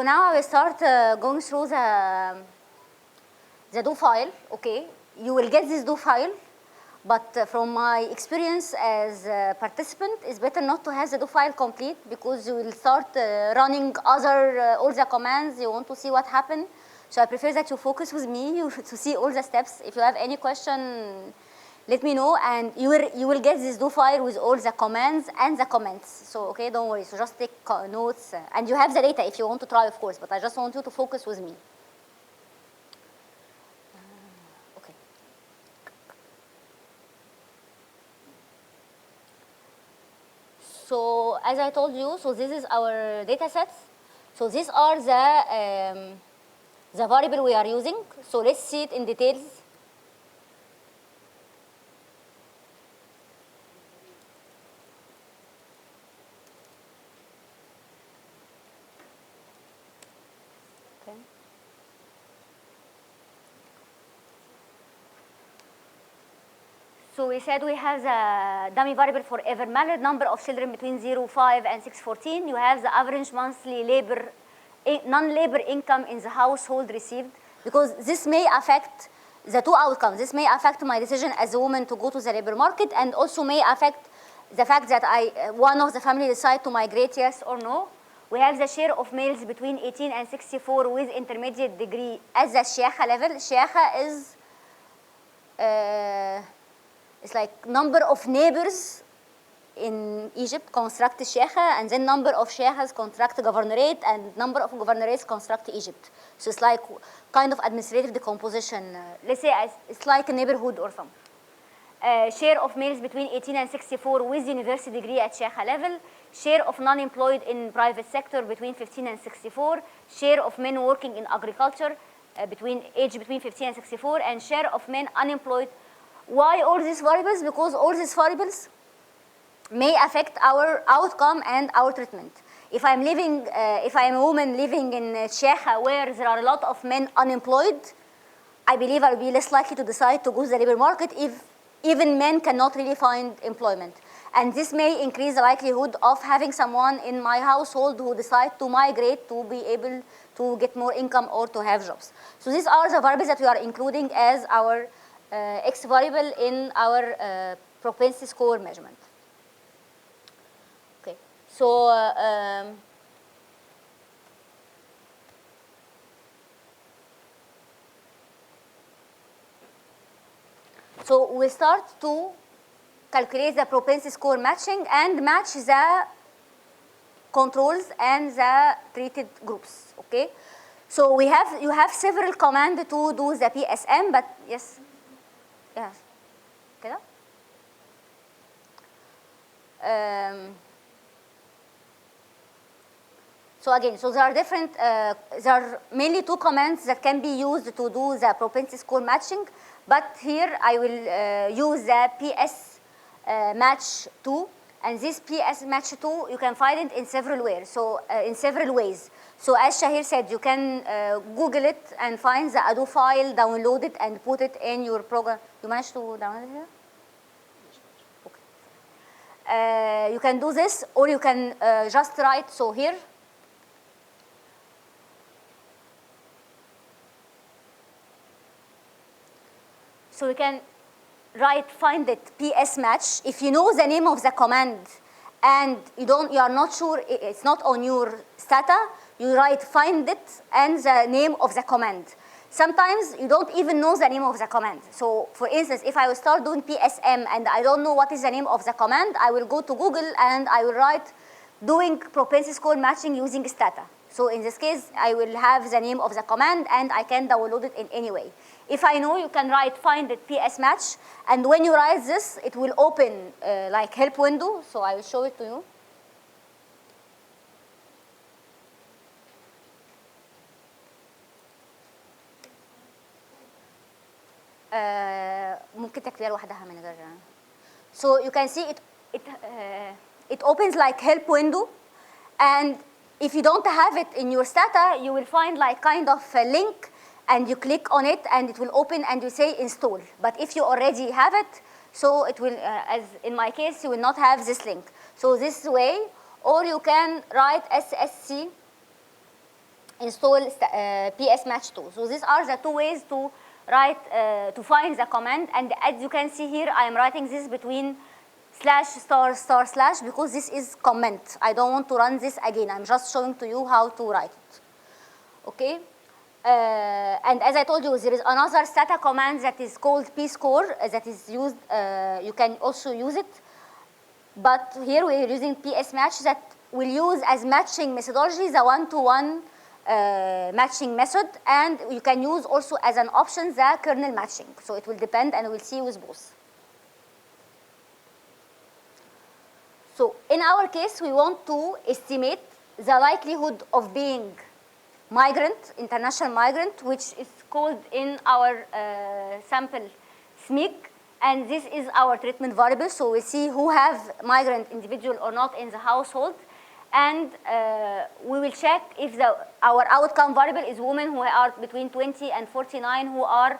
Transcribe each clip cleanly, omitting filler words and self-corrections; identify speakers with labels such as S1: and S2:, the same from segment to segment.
S1: so now I will start going through the do file, okay? You will get this do file, but from my experience as a participant, it's better not to have the do file complete because you will start running other, all the commands, you want to see what happened. So I prefer that you focus with me to see all the steps. If you have any question, let me know, and you will get this do file with all the commands and the comments. So, okay, don't worry. So just take notes, and you have the data if you want to try, of course, but I just want you to focus with me. Okay. So, as I told you, so this is our data sets. So these are the variable we are using. So let's see it in details. So we said we have the dummy variable for ever married, number of children between 0, 5, and 6, 14. You have the average monthly labor, non-labor income in the household received, because this may affect the two outcomes. This may affect my decision as a woman to go to the labor market, and also may affect the fact that one of the family decide to migrate, yes or no. We have the share of males between 18 and 64 with intermediate degree at the Shiakha level. Shiakha is it's like number of neighbors in Egypt construct Shiakha, and then number of Shiakhas construct governorate, and number of governorates construct Egypt. So it's like kind of administrative decomposition. Let's say it's like a neighborhood or something. Share of males between 18 and 64 with university degree at Shiakha level. Share of non-employed in private sector between 15 and 64. Share of men working in agriculture between 15 and 64, and share of men unemployed. Why all these variables? Because all these variables may affect our outcome and our treatment. If I'm a woman living in Shiakha where there are a lot of men unemployed, I believe I'll be less likely to decide to go to the labor market if even men cannot really find employment. And this may increase the likelihood of having someone in my household who decide to migrate to be able to get more income or to have jobs. So these are the variables that we are including as our X variable in our propensity score measurement. Okay, so so we start to calculate the propensity score matching and match the controls and the treated groups. Okay, so you have several commands to do the PSM, but yes. Yes. كده. So again, so there are different, there are mainly two commands that can be used to do the propensity score matching, but here I will use the PS match 2, and this PS match 2 you can find it in several ways. So in several ways. So as Shahir said, you can Google it and find the Ado file, download it, and put it in your program. You managed to download it here? Okay. You can do this, or you can just write, so here. So you can write find it PS match. If you know the name of the command and you are not sure it's not on your STATA, you write find it and the name of the command. Sometimes you don't even know the name of the command. So for instance, if I will start doing PSM and I don't know what is the name of the command, I will go to Google and I will write doing propensity score matching using STATA. So in this case, I will have the name of the command and I can download it in any way. If I know, you can write find it PS match, and when you write this, it will open like help window. So I will show it to you. ممكن تكتبها لوحدها من غير. So you can see it opens like help window, and if you don't have it in your STATA, you will find like kind of a link, and you click on it and it will open and you say install. But if you already have it, so it will, as in my case, you will not have this link. So this way, or you can write SSC install PS match 2. So these are the two ways to write, to find the command. And as you can see here, I am writing this between slash star star slash because this is comment. I don't want to run this again. I'm just showing to you how to write it. Okay? And as I told you, there is another STATA command that is called pscore that is used. You can also use it. But here we are using PS match that will use as matching methodology the one-to-one matching method, and you can use also as an option the kernel matching. So it will depend, and we'll see with both. So in our case, we want to estimate the likelihood of being migrant, international migrant, which is called in our sample SMIG, and this is our treatment variable. So we see who have migrant individual or not in the household, and we will check if our outcome variable is women who are between 20 and 49 who are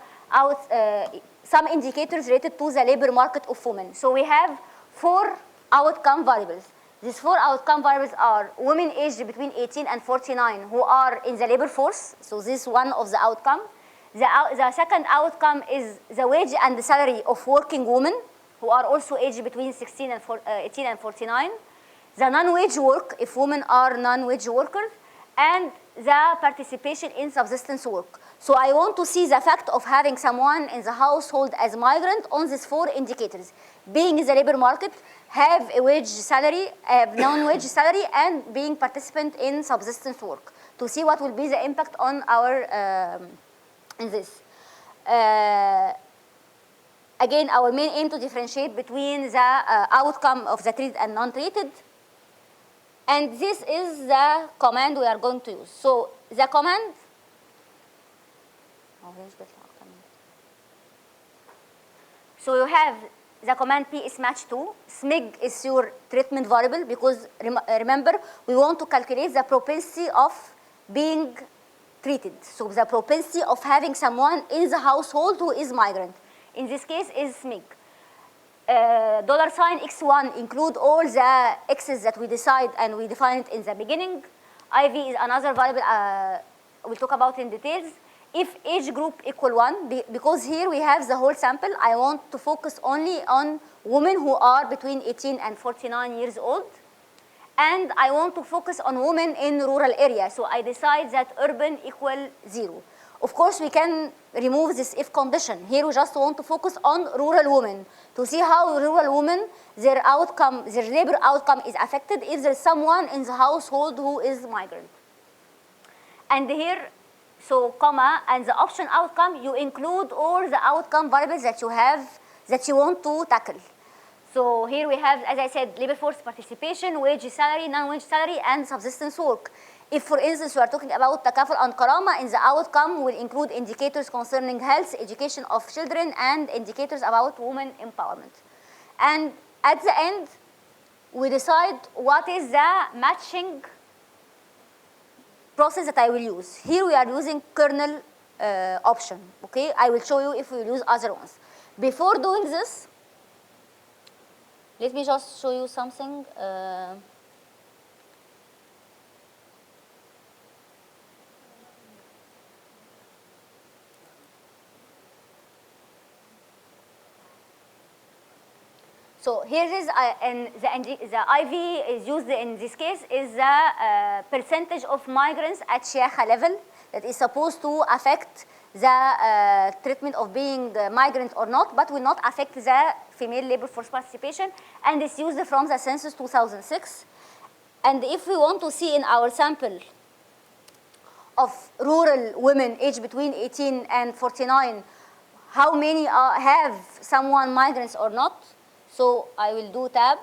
S1: some indicators related to the labor market of women. So we have 4 outcome variables. These 4 outcome variables are women aged between 18 and 49 who are in the labor force. So this is one of the outcome. The second outcome is the wage and the salary of working women who are also aged between 18 and 49. The non-wage work, if women are non-wage workers, and the participation in subsistence work. So I want to see the fact of having someone in the household as migrant on these 4 indicators. Being in the labor market, have a wage salary, have non-wage salary, and being participant in subsistence work, to see what will be the impact on our, in this. Again, our main aim to differentiate between the outcome of the treated and non-treated. And this is the command we are going to use. So the command, so you have the command psmatch2. SMIG is your treatment variable because remember, we want to calculate the propensity of being treated. So the propensity of having someone in the household who is migrant. In this case is SMIG. $x1 include all the x's that we decide and we define it in the beginning. IV is another variable we'll talk about in details. If age group equal 1, because here we have the whole sample, I want to focus only on women who are between 18 and 49 years old. And I want to focus on women in rural areas. So I decide that urban equal 0. Of course, we can remove this if condition. Here we just want to focus on rural women to see how rural women, their outcome, their labor outcome is affected if there's someone in the household who is migrant. And here, so comma, and the option outcome, you include all the outcome variables that you have, that you want to tackle. So here we have, as I said, labor force participation, wage salary, non-wage salary, and subsistence work. If, for instance, we are talking about takaful and karama, in the outcome will include indicators concerning health, education of children, and indicators about women empowerment. And at the end, we decide what is the matching process that I will use. Here we are using kernel option, okay? I will show you if we will use other ones. Before doing this, let me just show you something. So here is, and the IV is used in this case is the percentage of migrants at Shiakha level that is supposed to affect the treatment of being migrant or not, but will not affect the female labor force participation, and it's used from the census 2006. And if we want to see in our sample of rural women aged between 18 and 49, how many have someone migrants or not, so I will do tab.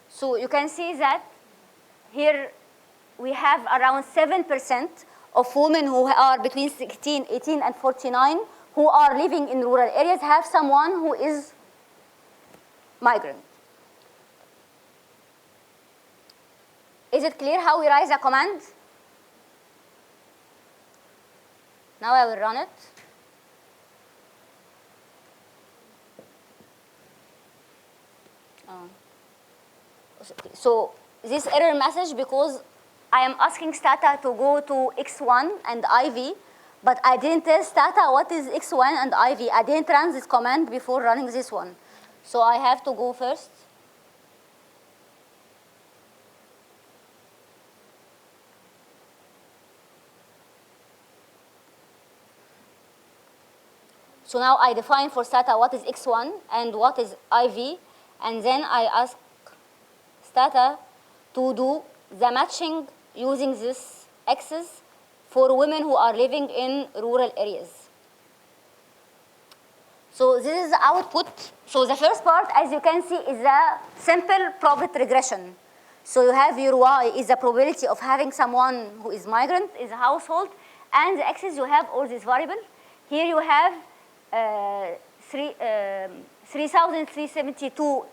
S1: So you can see that here we have around 7% of women who are between 18 and 49 who are living in rural areas have someone who is migrant. Is it clear how we write the command? Now I will run it. So this error message because I am asking STATA to go to X1 and IV, but I didn't tell STATA what is X1 and IV. I didn't run this command before running this one. So I have to go first. So now I define for STATA what is X1 and what is IV, and then I ask STATA to do the matching using this X's for women who are living in rural areas. So this is the output. So the first part, as you can see, is a simple probit regression. So you have your Y is the probability of having someone who is migrant in the household, and the X's you have all these variables. Here you have 3,372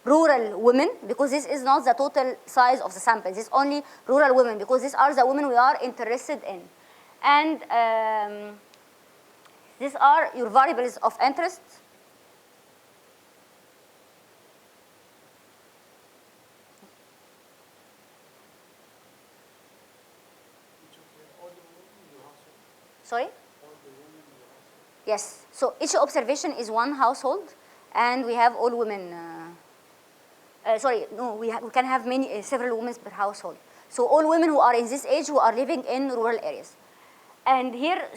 S1: rural women, because this is not the total size of the sample. This is only rural women, because these are the women we are interested in. And these are your variables of interest. Sorry? Yes. So each observation is one household, and we have all women. We can have several women per household. So all women who are in this age who are living in rural areas. And here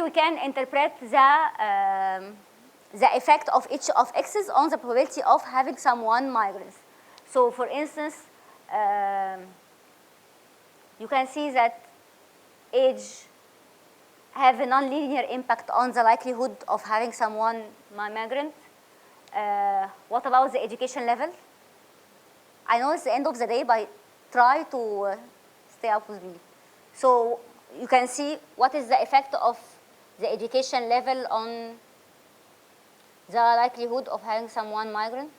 S1: we can interpret the effect of each of X's on the probability of having someone migrants. So for instance, you can see that age have a nonlinear impact on the likelihood of having someone migrant. What about the education level? I know it's the end of the day, but try to stay up with me. So you can see what is the effect of the education level on the likelihood of having someone migrant.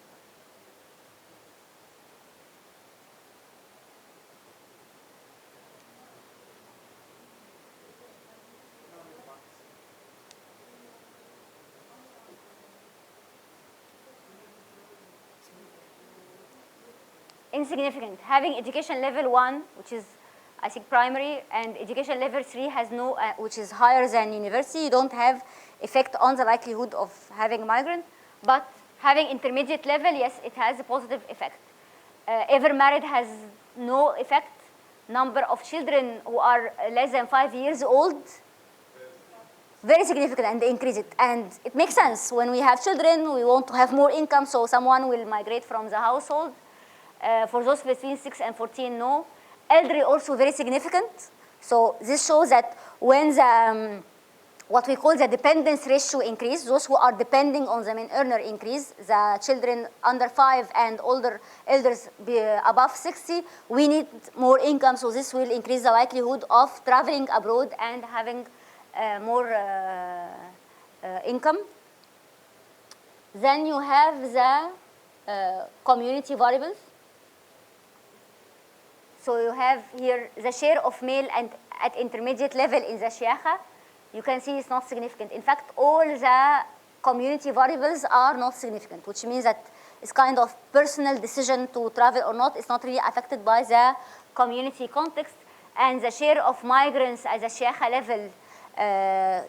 S1: Insignificant. Having education level 1, which is I think primary, and education level 3 has no, which is higher than university, you don't have effect on the likelihood of having migrant. But having intermediate level, yes, it has a positive effect. Ever married has no effect. Number of children who are less than 5 years old, very significant, and they increase it. And it makes sense. When we have children, we want to have more income, so someone will migrate from the household. For those between 6 and 14, no. Elderly also very significant. So this shows that when the, what we call the dependence ratio increase, those who are depending on the main earner increase, the children under 5 and older elders above 60, we need more income, so this will increase the likelihood of traveling abroad and having more income. Then you have the community variables. So you have here the share of male and at intermediate level in the Shiakha. You can see it's not significant. In fact, all the community variables are not significant, which means that it's kind of personal decision to travel or not. It's not really affected by the community context. And the share of migrants at the Shiakha level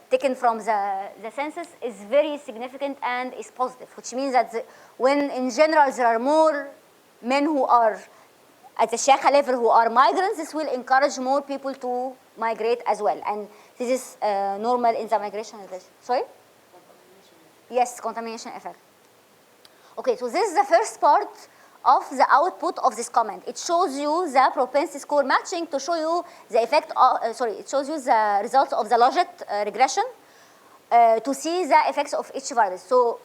S1: taken from the census is very significant and is positive, which means that when in general there are more men who are at the Shiakha level who are migrants, this will encourage more people to migrate as well. And this is normal in the migration. Sorry? Yes, contamination effect. Okay, so this is the first part of the output of this comment. It shows you the propensity score matching to show you the effect of, it shows you the results of the logit regression to see the effects of each variable. So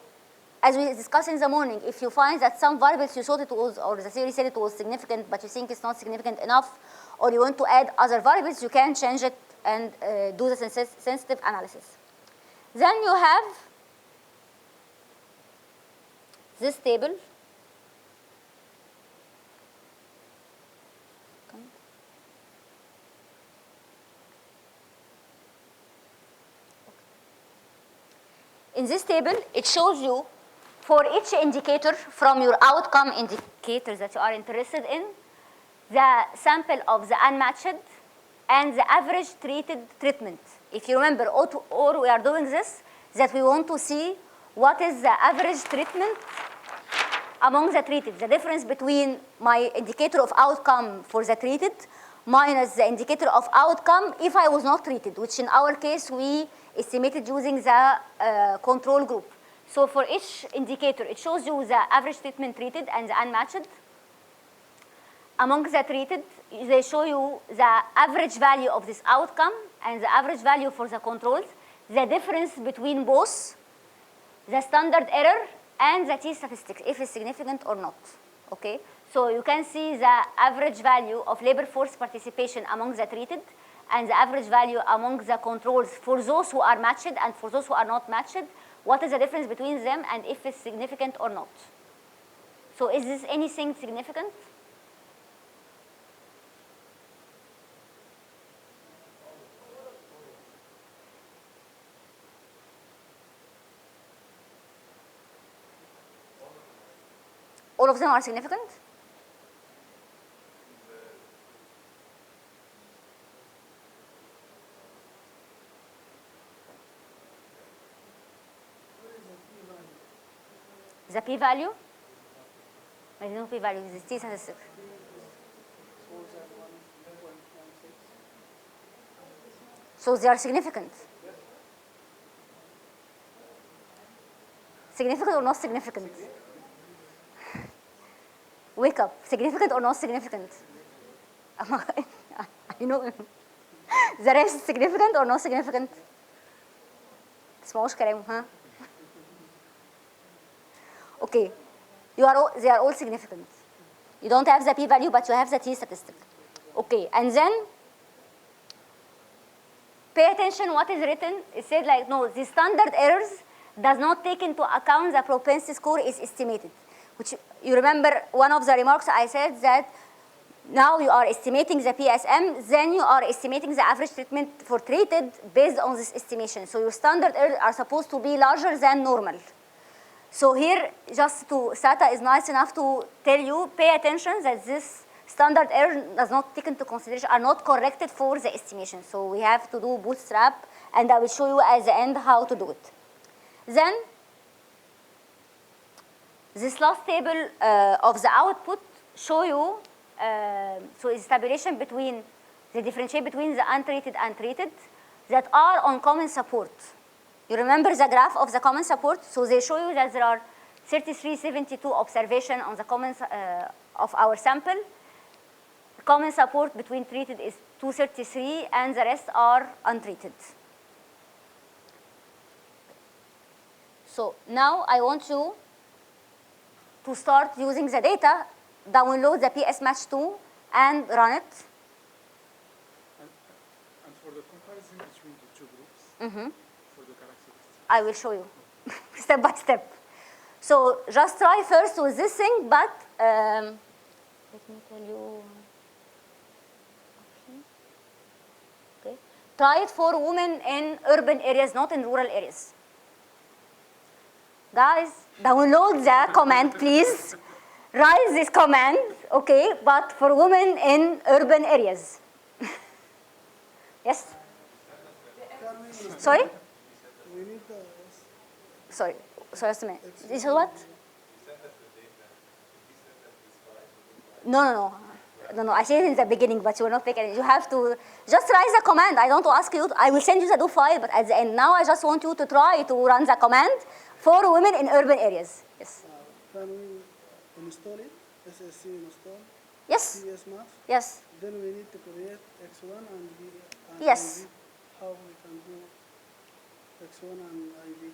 S1: as we discussed in the morning, if you find that some variables you thought it was, or the theory said it was significant, but you think it's not significant enough, or you want to add other variables, you can change it and do the sensitive analysis. Then you have this table. in this table, it shows you for each indicator from your outcome indicators that you are interested in, the sample of the unmatched and the average treatment. If you remember, or we are doing this, that we want to see what is the average treatment among the treated, the difference between my indicator of outcome for the treated minus the indicator of outcome if I was not treated, which in our case we estimated using the control group. So for each indicator, it shows you the average treatment treated and the unmatched. Among the treated, they show you the average value of this outcome and the average value for the controls, the difference between both, the standard error, and the t-statistic, if it's significant or not, okay? So you can see the average value of labor force participation among the treated and the average value among the controls for those who are matched and for those who are not matched. What is the difference between them and if it's significant or not? So is this anything significant? All of them are significant? The p-value? There is no p-value, it's t-statistic. So they are significant. Significant or not significant? Wake up. Significant or not significant? I know. The rest significant or not significant? تسمعوش كلامه ها؟ Okay. They are all significant. You don't have the p-value, but you have the t-statistic. Okay, and then pay attention what is written. It said like, no, the standard errors does not take into account the propensity score is estimated. Which you remember one of the remarks I said that now you are estimating the PSM, then you are estimating the average treatment for treated based on this estimation. So your standard errors are supposed to be larger than normal. So here, STATA is nice enough to tell you, pay attention that this standard error does not take into consideration, are not corrected for the estimation. So we have to do bootstrap, and I will show you at the end how to do it. Then, this last table of the output show you, so it's tabulation between, the differentiate between the untreated and treated that are on common support. You remember the graph of the common support? So they show you that there are 3372 observations on the common of our sample. The common support between treated is 233 and the rest are untreated. So now I want you to start using the data, download the PS Match 2 and run it.
S2: And for the comparison between the two groups, for the characteristics?
S1: I will show you step by step. So just try first with this thing, but let me tell you. Okay. Try it for women in urban areas, not in rural areas. Guys, download the command, please. Write this command, okay, but for women in urban areas. Yes? Sorry? Sorry, just a minute. This is what? No. I said it in the beginning, but you will not pick it. You have to just write the command. I don't ask you. I will send you the do file, but at the end, now I just want you to try to run the command for women in urban areas. Yes.
S3: Can we install it? SSC install?
S1: Yes.
S3: PS Math?
S1: Yes.
S3: Then we need to create X1 and B. And
S1: Yes.
S3: IB. How we can do X1 and IB?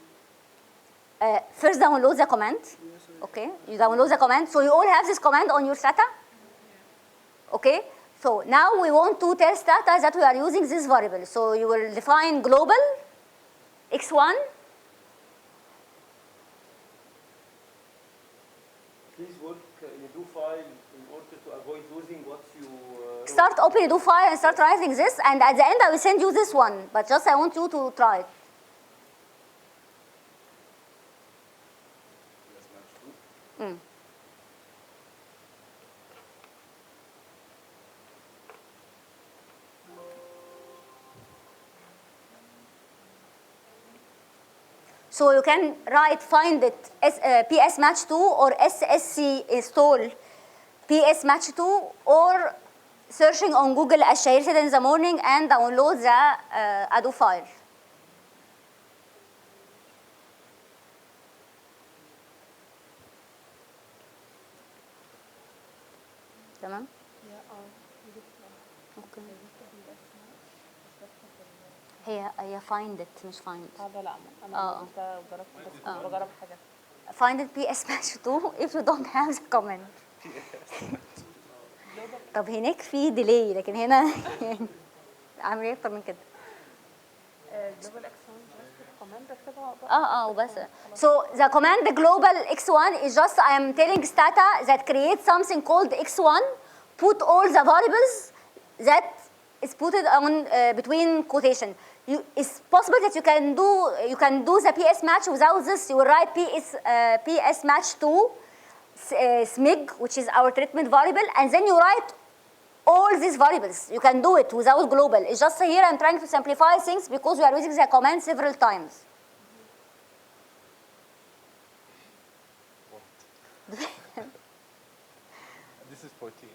S1: First, download the command.
S3: Yes,
S1: Okay. You download the command. So you all have this command on your STATA? Okay. So now we want to tell STATA that we are using this variable. So you will define global X1.
S4: Please work in a do file in order to avoid losing what you
S1: Start opening do file and start writing this, and at the end I will send you this one. But just I want you to try it. So you can write find it PS match 2 or SSC install PS match 2 or searching on Google as Shahir said in the morning and download the Ado file. تمام؟ اوكي. هي find it مش find.
S5: هذا لا انا قلت جربت بس بجرب حاجات.
S1: Find it PS match 2 if you don't have the comment. طب هناك في ديلي لكن هنا اعمل ايه اكتر من كده؟
S5: جلوبال اكس 1 كوماند اكتبها
S1: وبس. So the command global x1 is just I am telling STATA that create something called x1, put all the variables that is put it on between quotation. It's possible that you can do the PS match without this. You will write PS match to SMIG, which is our treatment variable, and then you write all these variables. You can do it without global. It's just here I'm trying to simplify things because we are using the command several times.
S6: This is 14.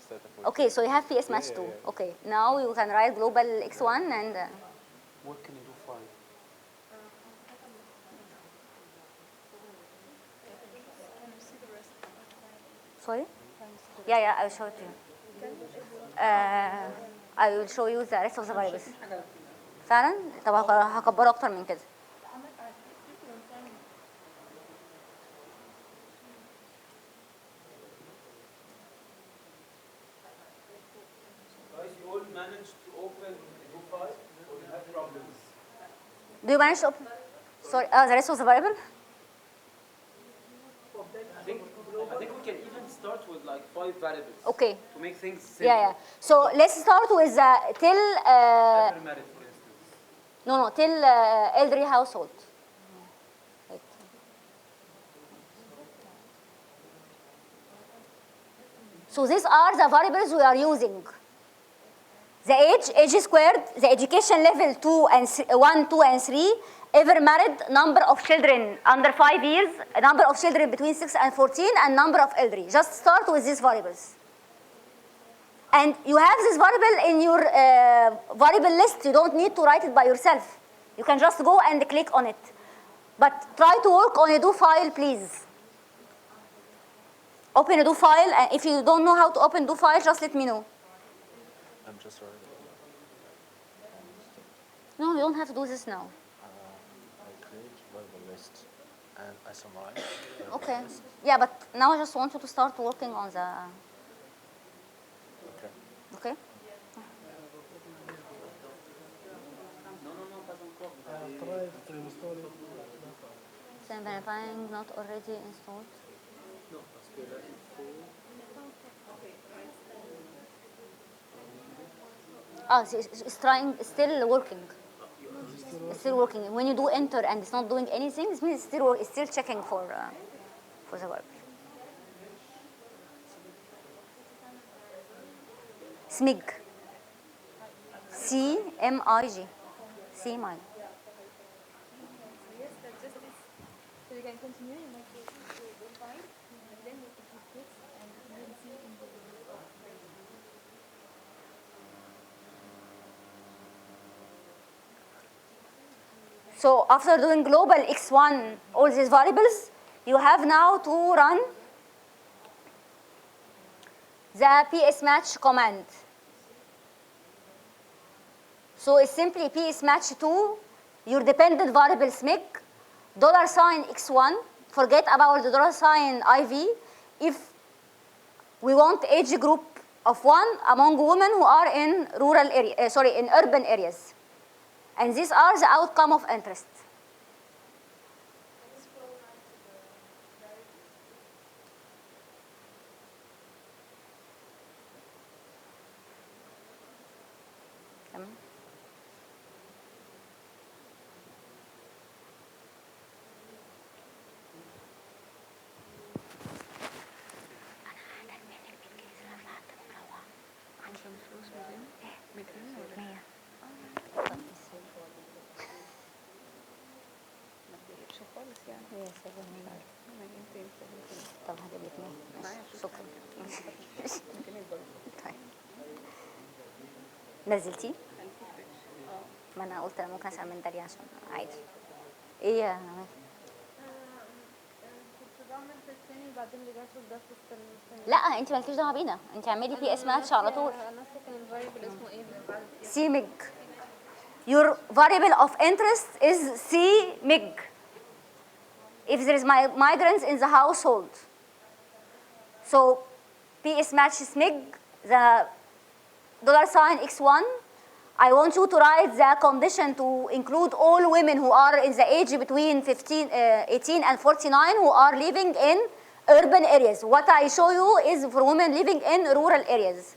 S6: STATA 14.
S1: Okay, so you have PS match 2. Okay, now you can write global x1 and.
S4: What can you do fine?
S1: Sorry? Yeah, I will show it to you. I will show you the rest of the variables. فعلا؟ طب هكبره أكتر من كده.
S4: Guys, you all managed to open do file or you have problems?
S1: Do you manage to open? Sorry, the rest of the variable?
S4: I think we can even start with like 5 variables.
S1: Okay.
S4: To make things simple.
S1: Yeah. So let's start with till.
S4: After marriage, for instance.
S1: No, till elderly household. Right. So these are the variables we are using. The age squared, the education level 1, 2, and 3, ever married, number of children under 5 years, number of children between 6 and 14, and number of elderly. Just start with these variables. And you have this variable in your variable list. You don't need to write it by yourself. You can just go and click on it. But try to work on a do file, please. Open a do file, and if you don't know how to open do file, just let me know.
S6: I'm just writing.
S1: No, you don't have to do this now.
S6: I create variable list and I summarize.
S1: Okay. Yeah, but now I just want you to start working on the.
S6: Okay.
S1: Okay.
S3: Try to install it.
S1: Verifying not already installed. It's trying, still working. It's still working. When you do enter and it's not doing anything, it means it's still checking for the verb. SMIG. C-M-I-G. C-M-I-G.
S7: Yes, that's just it. So you can continue, you might go fine, and then you can click this and you will see in the
S1: So after doing global x1, all these variables, you have now to run the PS match command. So it's simply PS match to your dependent variable SMIG, $x1, forget about the $IV, if we want age group of 1 among women who are in rural area, in urban areas. And these are the outcome of interest.
S5: خالص يعني.
S1: هي 7
S5: انا جبت 17.
S1: طب هجيب لك
S5: معايا
S1: ماشي
S5: فلوس
S1: شكرا.
S5: امكانيات برضه.
S1: طيب نزلتيه؟
S5: اه
S1: ما انا قلت انا ممكن اسال من داري عشان عادي. ايه يا نماذج؟
S7: كنت بعمل في الثاني بعدين رجعت ده في الثاني.
S1: لا انت مالكيش دعوه بينا، انت اعملي بي اس ماتش على طول.
S7: انا كان الفاريبل اسمه ايه اللي بعد
S1: سي ميج. Your variable of interest is C mig. If there is migrants in the household. So PS match SMIG, the $sign x1. I want you to write the condition to include all women who are in the age between 18 and 49 who are living in urban areas. What I show you is for women living in rural areas.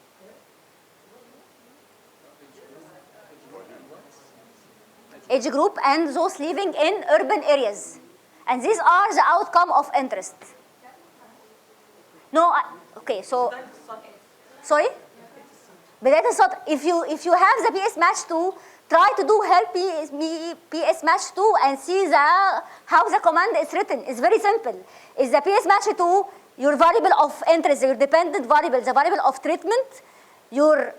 S1: Age group and those living in urban areas. And these are the outcome of interest. No, okay, so, sorry? بداية السطر. If you have the PS match 2, try to do help PS match 2 and see how the command is written. It's very simple. Is the PS match 2 your variable of interest, your dependent variable, the variable of treatment, your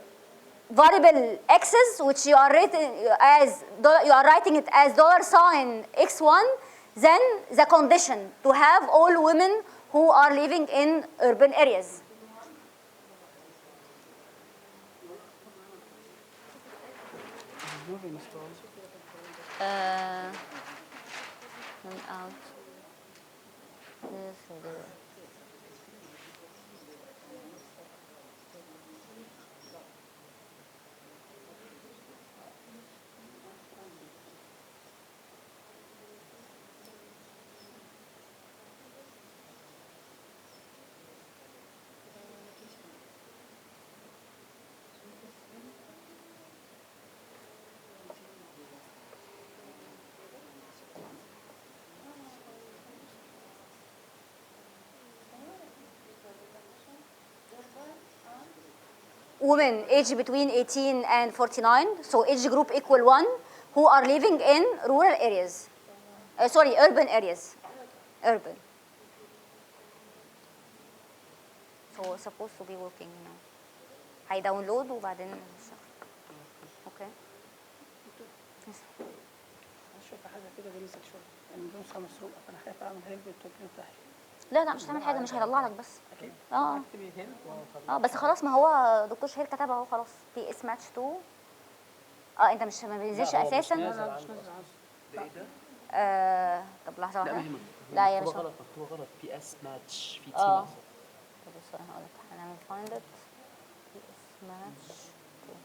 S1: variable x's, which you are writing it as $sign x1, then the condition to have all women who are living in urban areas.
S3: Moving install.
S1: Out. Women aged between 18 and 49, so age group equal 1, who are living in rural areas. Urban areas. Urban. So supposed to be working now. هيداونلود وبعدين اوكي.
S3: شوف حاجه كده غلسه شويه يعني النسخه مسروقه فانا خايف اعمل هيلب التوكيل بتاعي.
S1: لا مش هتعمل حاجه، مش هيطلع لك بس.
S3: اكيد
S1: اه
S3: اكتبي هيلب
S1: بس خلاص، ما هو دكتور شهير كتبها اهو خلاص. بي اس ماتش 2. انت مش ما بينزلش اساسا.
S3: لا مش نازل
S6: ده ايه ده؟
S1: طب لحظه
S3: لا
S1: واحده.
S3: ما هي
S1: لا يا
S6: مكتوبة
S1: باشا.
S6: غلط، مكتوبة غلط. بي اس ماتش في تي
S1: اه
S6: ناقصة.
S1: طب بص انا هقول لك، هنعمل فايند ات. بي اس ماتش 2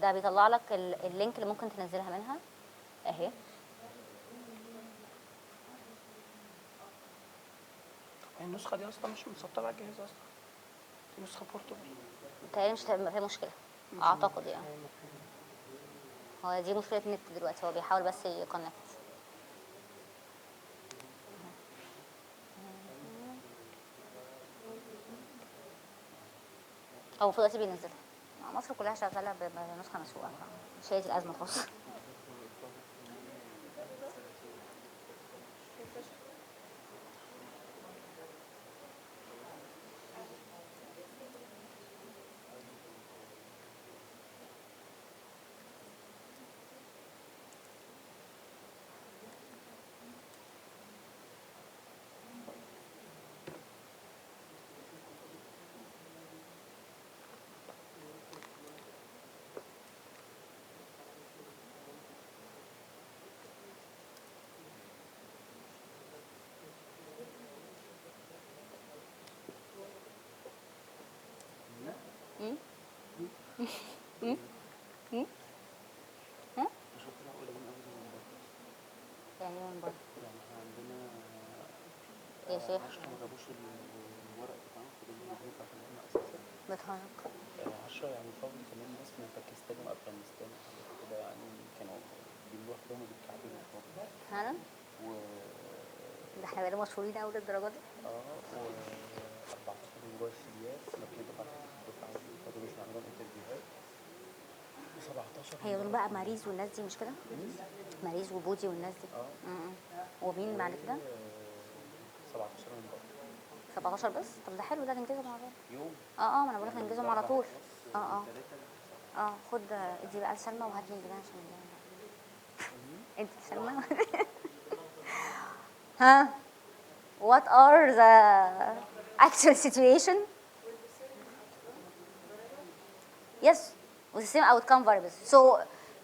S1: ده بيطلع لك اللينك اللي ممكن تنزلها منها اهي.
S3: النسخه دي اصلا مش متسطبه على الجهاز اصلا، دي نسخه بورتبل.
S1: متهيألي مش هتبقى فيها مشكله اعتقد يعني. هو دي مشكله النت دلوقتي، هو بيحاول بس يكونكت. هو المفروض دلوقتي بينزلها. مصر كلها شغاله بنسخه مسروقه، مش هي دي الازمه خالص. يعني من بره
S6: يعني احنا عندنا
S1: يا شيخ
S6: 10 ما جابوش الورق بتاعهم في الدفعة كلنا أساسا.
S1: بتهرج.
S6: 10 يعني فاضل كمان ناس من باكستان وأفغانستان وحاجات كده يعني كانوا بيروحوا لهم بالكعبين فاضل.
S1: فعلا
S6: و
S1: ده احنا بقينا مشهورين قوي للدرجه دي.
S6: و 14 من جوه السيديات ما كانوا دفعة الدفعة فاضل مش عندهم انترفيوهات. 17
S1: هي دول بقى ماريز والناس دي مش كده؟ ماريز وبودي والناس دي. ومين بعد كده؟
S6: 17 من بره
S1: 17 بس؟ طب ده حلو، ده ننجزهم مع بعض.
S6: يوم.
S1: ما انا بقول لك ننجزهم على طول. خد ادي بقى لسلمى وهات لي ده عشان ادي لسلمى. ها what are the actual situation? Yes, with the same outcome variables. So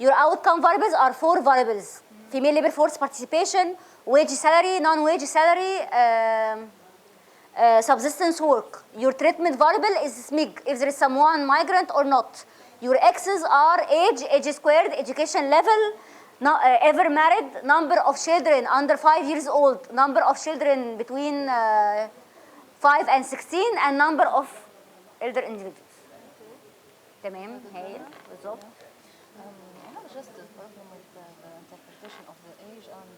S1: your outcome variables are 4 variables: female labor force participation, wage salary, non-wage salary, subsistence work. Your treatment variable is SMIG, if there is someone migrant or not. Your X's are age squared, education level, ever married, number of children under 5 years old, number of children between 5 and 16, and number of elder individuals. تمام هايل بالظبط.
S5: I have just a problem with the interpretation of the age and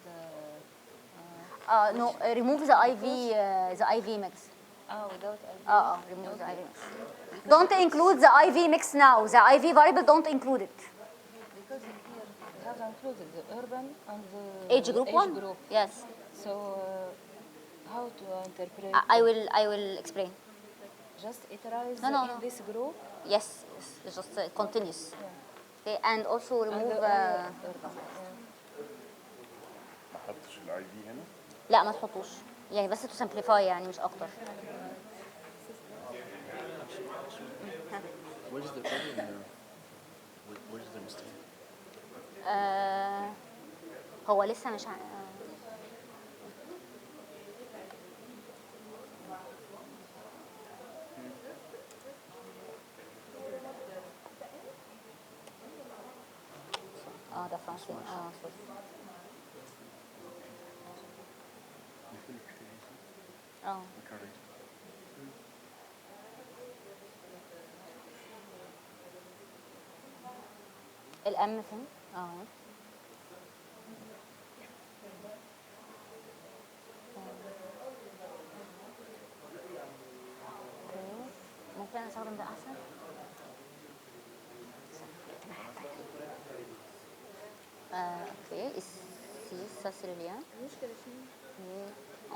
S1: No, remove the IV mix.
S5: without ID.
S1: Remove the IV mix. Don't include the IV mix now. The IV variable don't include it.
S5: Because here we have included the urban and the
S1: Age group one.
S5: group.
S1: Yes.
S5: So how to interpret?
S1: I will explain.
S5: Just iterate
S1: No.
S5: in this group.
S1: Yes. It's just continuous. Okay, and also
S5: And
S1: remove.
S5: urban.
S8: ما احطش الاي في هنا.
S1: لا ما تحطوش، يعني بس to simplify يعني مش اكتر.
S8: Where is the problem now? Where is the mistake?
S1: هو لسه مش ده فرنسي. سوري. الام فين؟ ممكن استخدم ده احسن. Ok, ici ça c'est le lien et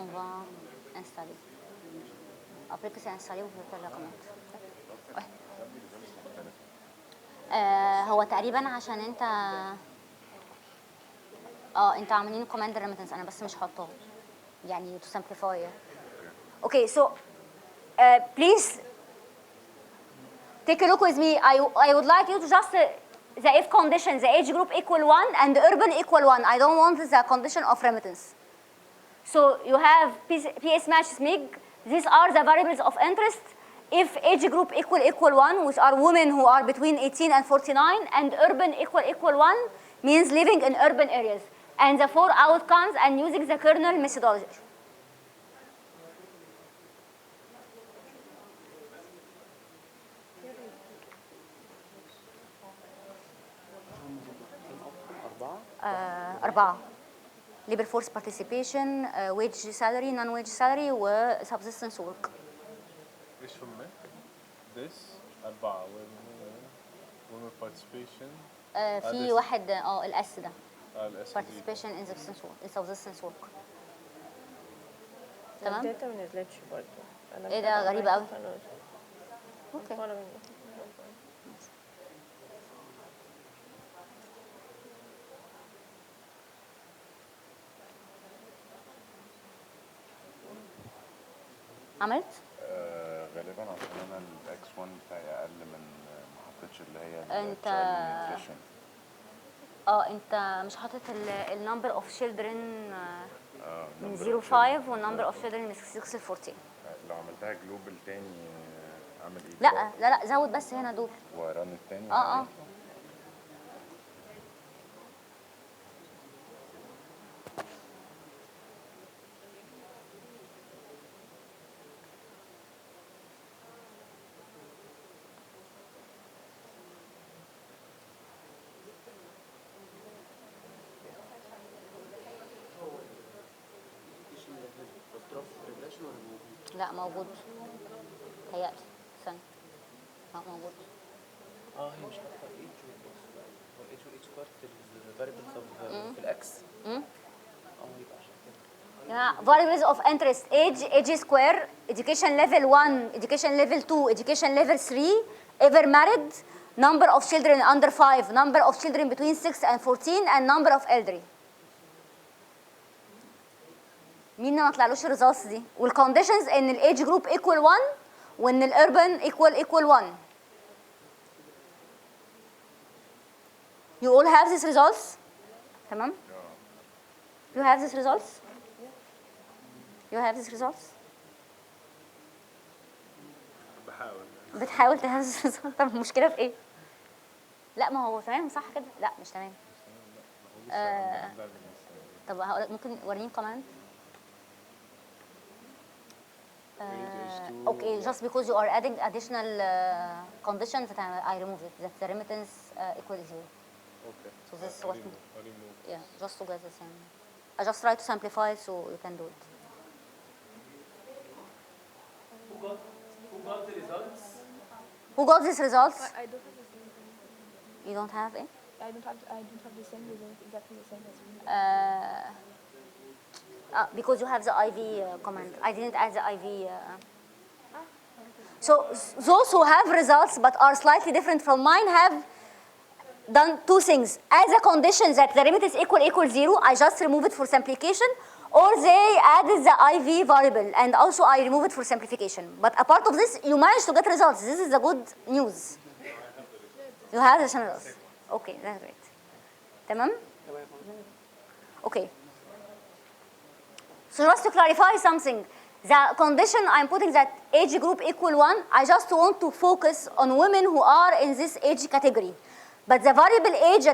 S1: on va installer. Après que c'est installé, vous pouvez faire la commande. Ouais. هو تقريبا عشان انت انت عاملين command remittance، انا بس مش حاطاه يعني to simplify. Okay, so please take a look with me. I would like you to just the if condition, the age group equal 1 and the urban equal 1. I don't want the condition of remittance. So you have PS match SMIG. These are the variables of interest. If age group equal 1, which are women who are between 18 and 49, and urban equal 1 means living in urban areas. And the 4 outcomes and using the kernel methodology. أربعة. labor force participation, wage salary, non-wage salary, و subsistence work.
S8: ايش هم؟ This 4 women participation.
S1: في واحد الاس ده.
S8: الاس
S1: participation in subsistence work. تمام؟
S3: الداتا ما نزلتش برضه.
S1: ايه ده غريب قوي. اوكي. عملت؟
S8: غالبا عشان انا الاكس 1 بتاعي اقل من ما حطيتش اللي هي
S1: انت
S8: nutrition.
S1: انت مش حاطط النمبر اوف children من
S8: number
S1: 0
S8: of
S1: 5 والنمبر اوف children من 6 ل 14.
S8: لو عملتها جلوبال تاني اعمل ايه؟
S1: لا زود بس هنا دول.
S8: وران التاني.
S1: لا موجود. هيأتي ثانية. موجود.
S6: هي مش حاطه ايج اتش بارت الفاريبلز اوف الاكس يبقى عشان كده
S1: Yeah, variables of interest: age square, education level 1, education level 2, education level 3, ever married, number of children under 5, number of children between 6 and 14, and number of elderly. مين ما طلعلوش الريزلتس دي؟ والكونديشنز ان الايج جروب ايكوال 1 وان الاربن ايكوال 1. You all have these results؟ تمام؟ You have these results؟ You have these results؟ بتحاول تهز الريزلت. طب المشكلة في ايه؟ لا ما هو تمام صح كده؟ لا مش تمام. طب هقول ممكن وريني كمان. Okay, just because you are adding additional conditions that I remove it, that the remittance equal 0.
S8: Okay.
S1: So this is what,
S8: I'll remove
S1: yeah, just to get the same. I just try to simplify so you can do it.
S4: Who got the results?
S1: Who got these results?
S7: I don't have the same thing.
S1: You don't have it?
S7: I don't have the same result, exactly the same as you.
S1: Because you have the IV command. I didn't add the IV. So those who have results but are slightly different from mine have done two things. As a condition that the remittance equal 0, I just remove it for simplification, or they added the IV variable and also I remove it for simplification. But apart of this, you managed to get results. This is the good news. You have the results. Okay, that's great. تمام? Okay. So just to clarify something, the condition I'm putting that age group equal 1, I just want to focus on women who are in this age category. But the variable age,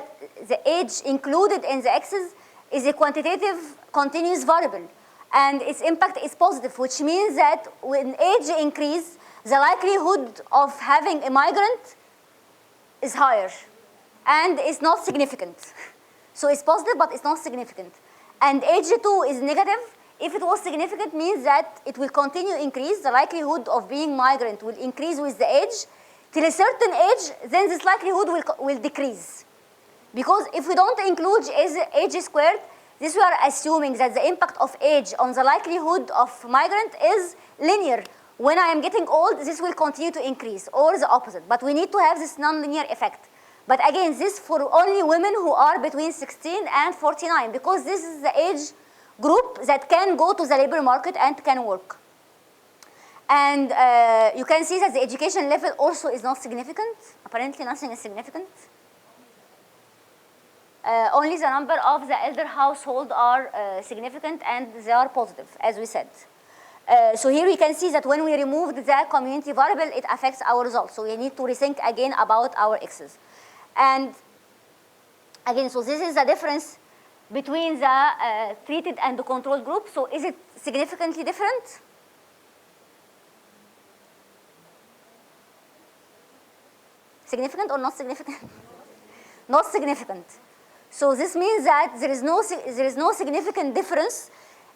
S1: the age included in the x's is a quantitative continuous variable. And its impact is positive, which means that when age increase, the likelihood of having a migrant is higher. And it's not significant. So it's positive, but it's not significant. And age 2 is negative. If it was significant, means that it will continue increase. The likelihood of being migrant will increase with the age. Till a certain age, then this likelihood will decrease. Because if we don't include age squared, this we are assuming that the impact of age on the likelihood of migrant is linear. When I am getting old, this will continue to increase, or the opposite. But we need to have this nonlinear effect. But again, this for only women who are between 16 and 49, because this is the age group that can go to the labor market and can work. And you can see that the education level also is not significant. Apparently nothing is significant. Only the number of the elder household are significant and they are positive, as we said. So here we can see that when we removed the community variable, it affects our results. So we need to rethink again about our x's. And again, so this is the difference between the treated and the control group. So is it significantly different? Significant or not significant? Not significant. So this means that there is no significant difference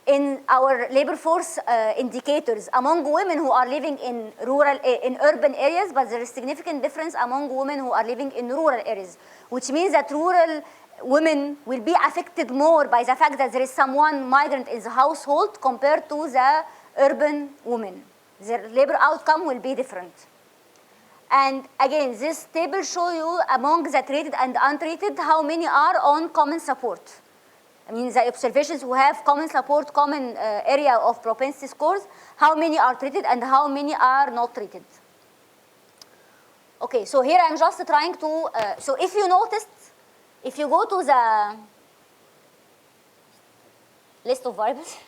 S1: in our labor force indicators among women who are living in urban areas, but there is significant difference among women who are living in rural areas, which means that rural women will be affected more by the fact that there is someone migrant in the household compared to the urban women. Their labor outcome will be different. And again, this table shows you among the treated and untreated how many are on common support. I mean, the observations who have common support, common area of propensity scores, how many are treated and how many are not treated. Okay, so here I'm just trying to, so if you noticed, if you go to the list of variables,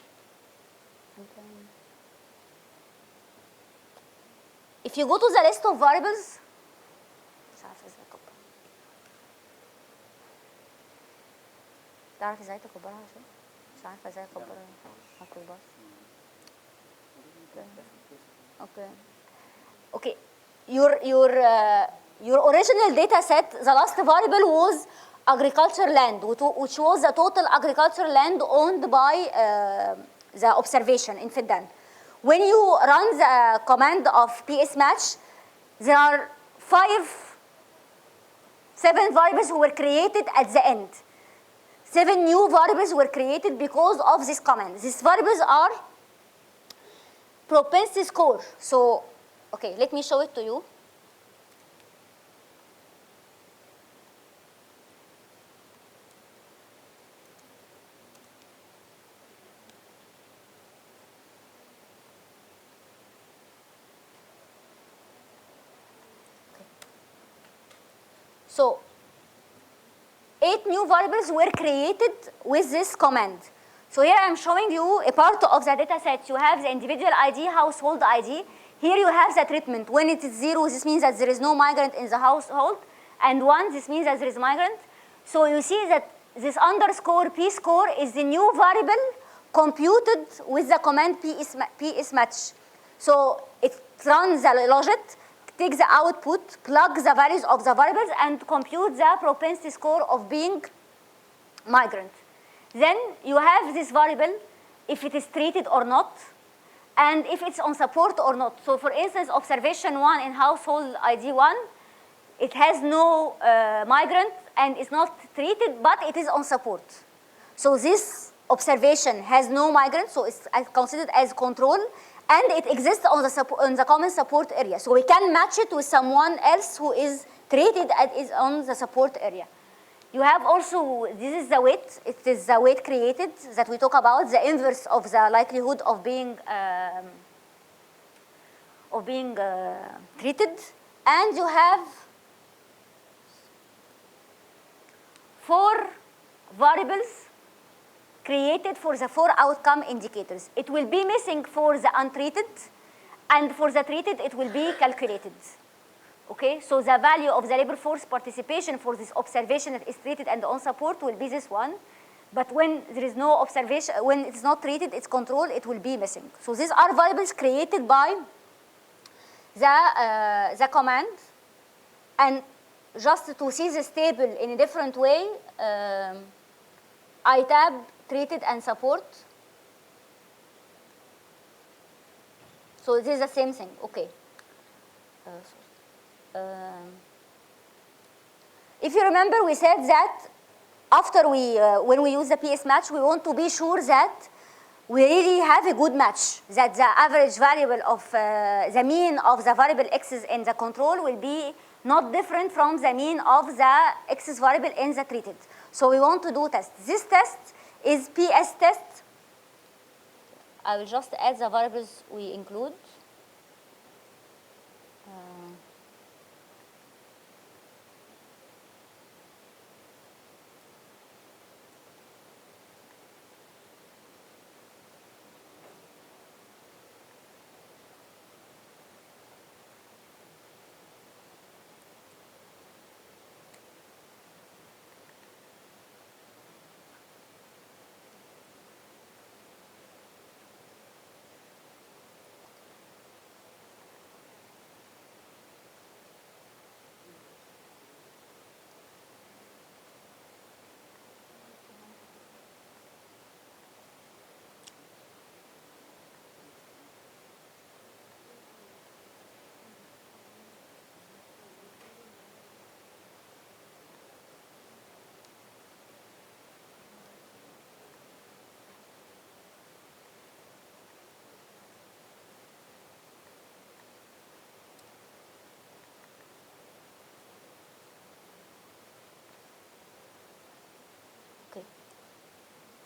S1: if you go to the list of variables, تعرف ازاي تكبرها شوي؟ مش عارفه ازاي اكبرها ما تكبرش. Okay. Your original data set, the last variable was agriculture land, which was the total agricultural land owned by the observation in Finland. When you run the command of PS match, there are 5 7 variables were created at the end. 7 new variables were created because of this command. These variables are propensity score. So, okay, let me show it to you. So, 8 new variables were created with this command. So here I'm showing you a part of the data set. You have the individual ID, household ID. Here you have the treatment. When it is 0, this means that there is no migrant in the household. And 1, this means that there is migrant. So you see that this underscore P score is the new variable computed with the command P is match. So it runs the logic, takes the output, plugs the values of the variables, and computes the propensity score of being migrant. Then you have this variable, if it is treated or not, and if it's on support or not. So for instance, observation 1 in household ID 1, it has no migrant and is not treated, but it is on support. So this observation has no migrant, so it's considered as control, and it exists on the common support area. So we can match it with someone else who is treated and is on the support area. You have also, this is the weight. It is the weight created that we talk about, the inverse of the likelihood of being treated. And you have 4 variables created for the 4 outcome indicators. It will be missing for the untreated, and for the treated, it will be calculated. Okay, so the value of the labor force participation for this observation that is treated and on support will be this one. But when there is no observation, when it's not treated, it's control, it will be missing. So these are variables created by the command. And just to see this table in a different way, I tab treated and support. So this is the same thing, okay. If you remember, we said that after when we use the PS match, we want to be sure that we really have a good match, that the average variable of the mean of the variable x's in the control will be not different from the mean of the x's variable in the treated. So we want to do test. This test is PS test. I will just add the variables we include.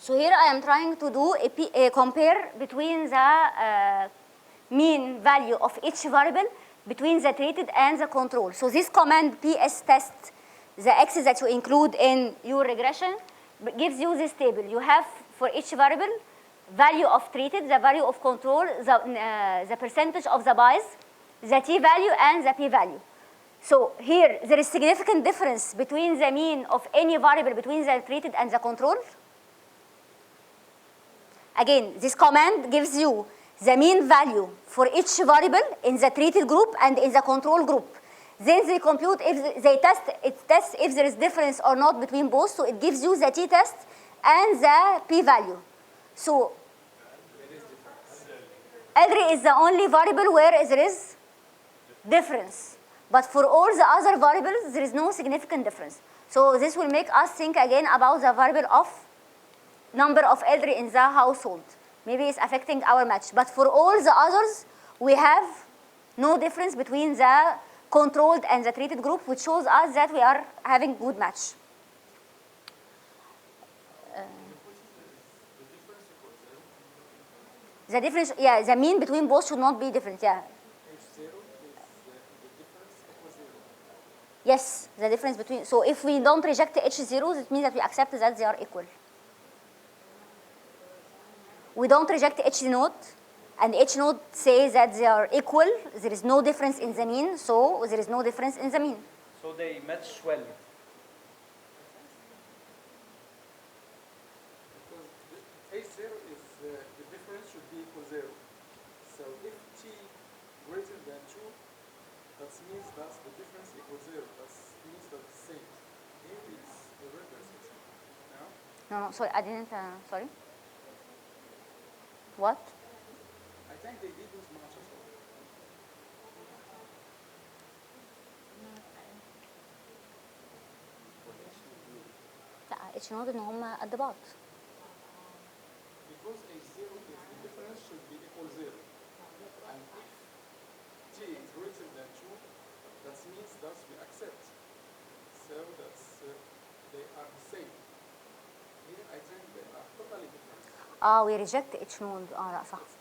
S1: So here I am trying to do a compare between the mean value of each variable between the treated and the control. So this command PS test, the x's that you include in your regression, gives you this table. You have for each variable value of treated, the value of control, the percentage of the bias, the t-value, and the p-value. So here there is significant difference between the mean of any variable between the treated and the control. Again, this command gives you the mean value for each variable in the treated group and in the control group. Then they compute if they test if there is difference or not between both. So it gives you the t-test and the p-value. So L3 is the only variable where there is difference. But for all the other variables, there is no significant difference. So this will make us think again about the variable of number of elderly in the household. Maybe it's affecting our match. But for all the others, we have no difference between the controlled and the treated group, which shows us that we are having good match. The difference, yeah, the mean between both should not be different, yeah.
S2: H0 is the difference equals 0.
S1: Yes, the difference between, so if we don't reject the H0, it means that we accept that they are equal. We don't reject H node, and H node says that they are equal, there is no difference in the mean, so there is no difference in the mean.
S4: So they match well.
S2: Because H0 is the difference should be equal 0. So if T greater than 2, that means that the difference equals 0. That means that the same. Here it's the reverse. No?
S1: No, sorry, I didn't, sorry. What?
S2: I think they didn't match at all.
S1: لا H node ان هم قد بعض.
S2: Because H0 is the difference should be equal 0. And if T is greater than 2, that means that we accept. So that's they are the same. Here I think they are totally different.
S1: We reject H node. لا صح.
S2: That's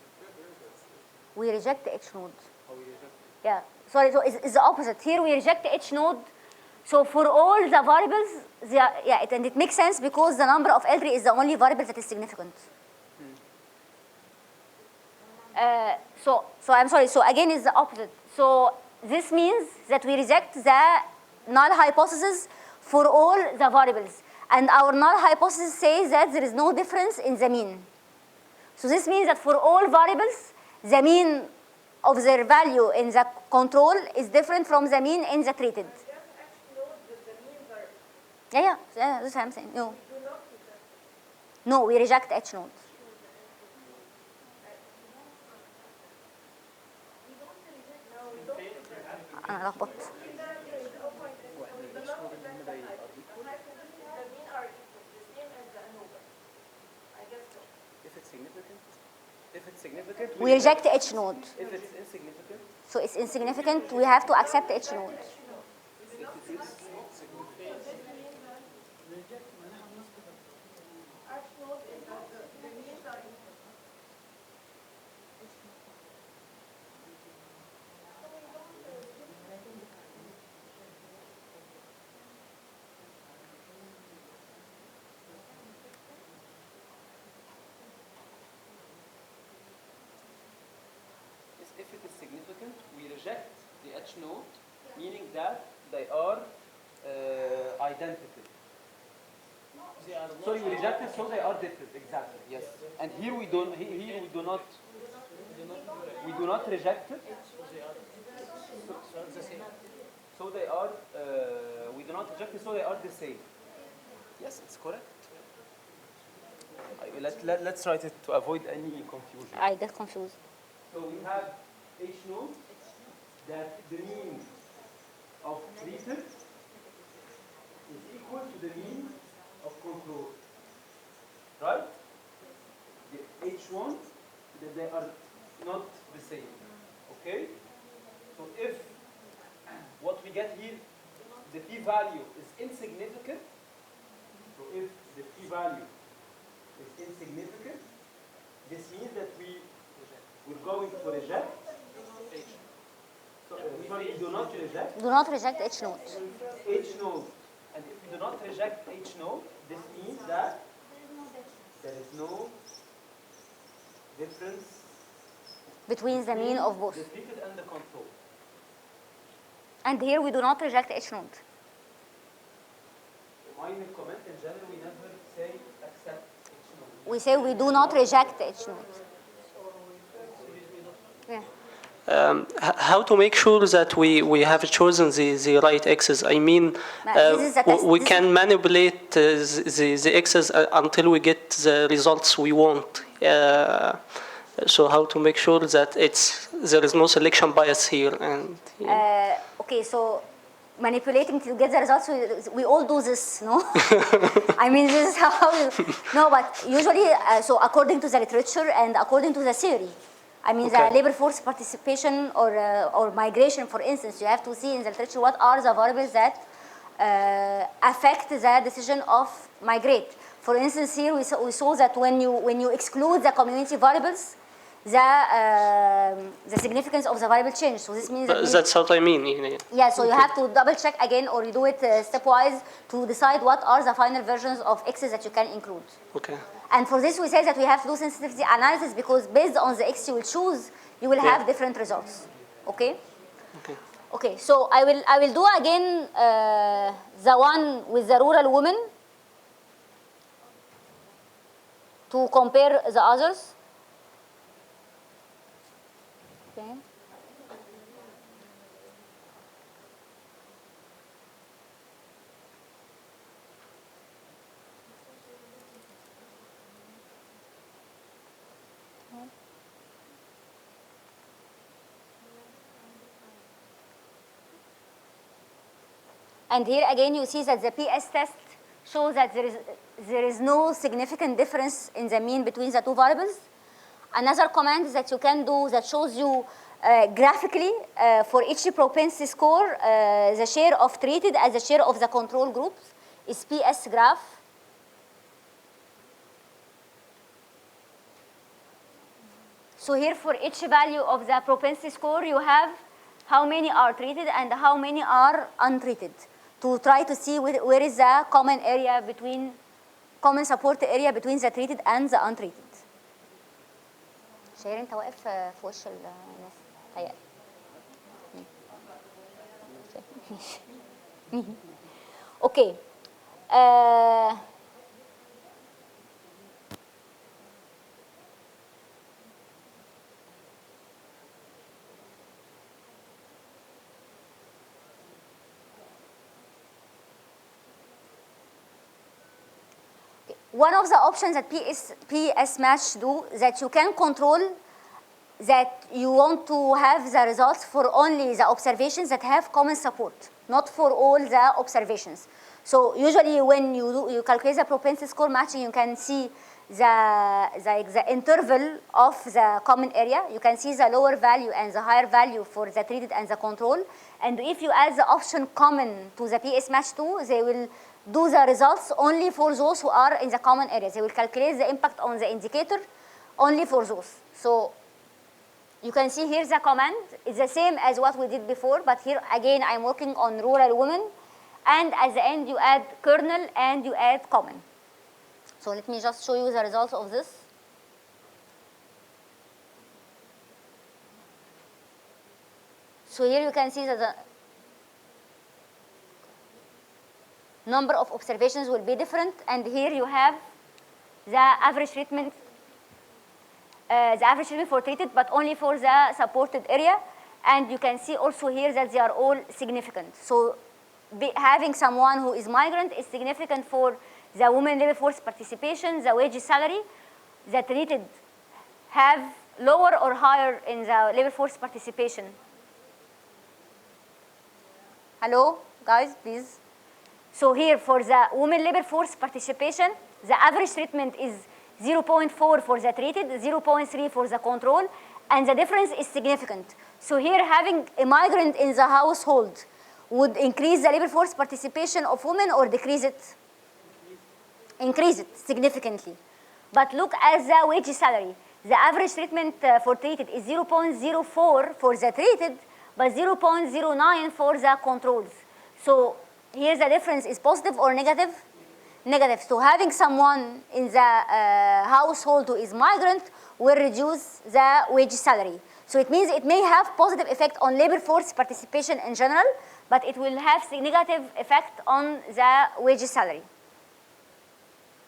S1: We reject H node. Yeah, sorry, so it's the opposite. Here we reject H node. So for all the variables, and it makes sense because the number of elderly is the only variable that is significant. So I'm sorry, so again it's the opposite. So this means that we reject the null hypothesis for all the variables. And our null hypothesis says that there is no difference in the mean. So this means that for all variables, the mean of their value in the control is different from the mean in the treated. Yeah, that's what I'm saying. No, we reject H node. أنا لخبطت.
S6: If it's significant,
S1: We reject H node.
S6: If it's insignificant,
S1: So it's insignificant, we have to accept H node.
S6: if it is significant, we reject the H node, meaning that they are identical. Sorry, we reject it, so they are different. Exactly. Yes. And here we don't. Here we do not. We do not reject it. So they are. We do not reject it, so they are the same. Yes, it's correct. Let's write it to avoid any confusion.
S1: I get confused.
S6: So we have H node that the mean of treated is equal to the mean of control. Right? The H1 that they are not the same. Okay? So if what we get here, the p-value is insignificant, so if the p-value is insignificant, this means that we're going to reject H. So, sorry, do not reject
S1: Do not reject H node.
S6: H node. And if we do not reject H node, this means that there is no difference
S1: Between the mean of both.
S6: the treated and the control.
S1: And here we do not reject H node.
S6: Why in the comment in general we never say accept H node?
S1: We say we do not reject H node. Yeah.
S9: How to make sure that we have chosen the right x's? I mean,
S1: This is a test.
S9: we
S1: This
S9: can manipulate the x's until we get the results we want. So how to make sure that there is no selection bias here? And
S1: Okay, so manipulating to get the results, we all do this, no? I mean, this is how no, but usually, so according to the literature and according to the theory, I mean, the
S9: Okay.
S1: labor force participation or migration, for instance, you have to see in the literature what are the variables that affect the decision of migrate. For instance, here we saw that when you exclude the community variables, the significance of the variable change. So this means that
S9: That's what I mean. يعني.
S1: yeah, so you have to double check again, or you do it stepwise to decide what are the final versions of x's that you can include.
S9: Okay.
S1: And for this, we say that we have to do sensitivity analysis because based on the x you will choose, you will have different results. Okay.
S9: Okay.
S1: Okay. So I will do again the one with the rural women to compare the others. Okay. And here again you see that the PS test shows that there is no significant difference in the mean between the two variables. Another command that you can do that shows you graphically for each propensity score the share of treated as the share of the control groups is PS graph. So here for each value of the propensity score you have how many are treated and how many are untreated, to try to see where is the common area between, common support area between the treated and the untreated. شهير انت واقف في وش الناس تهيألي. Okay. One of the options that PS match do that you can control that you want to have the results for only the observations that have common support, not for all the observations. So usually when you calculate the propensity score matching, you can see the interval of the common area. You can see the lower value and the higher value for the treated and the control. And if you add the option common to the PS match 2, they will do the results only for those who are in the common areas. They will calculate the impact on the indicator only for those. So you can see here the command. It's the same as what we did before, but here again I'm working on rural women. And at the end you add kernel and you add common. So let me just show you the results of this. So here you can see that the number of observations will be different, and here you have the average treatment for treated, but only for the supported area. And you can see also here that they are all significant. So having someone who is migrant is significant for the women labor force participation, the wage salary. The treated have lower or higher in the labor force participation. Hello, guys, please. So here for the women labor force participation, the average treatment is 0.4 for the treated, 0.3 for the control, and the difference is significant. So here having a migrant in the household would increase the labor force participation of women or decrease it? Increase it significantly. But look at the wage salary. The average treatment for treated is 0.04 for the treated, but 0.09 for the controls. So here the difference is positive or negative? Negative. So having someone in the household who is migrant will reduce the wage salary. So it means it may have positive effect on labor force participation in general, but it will have negative effect on the wage salary.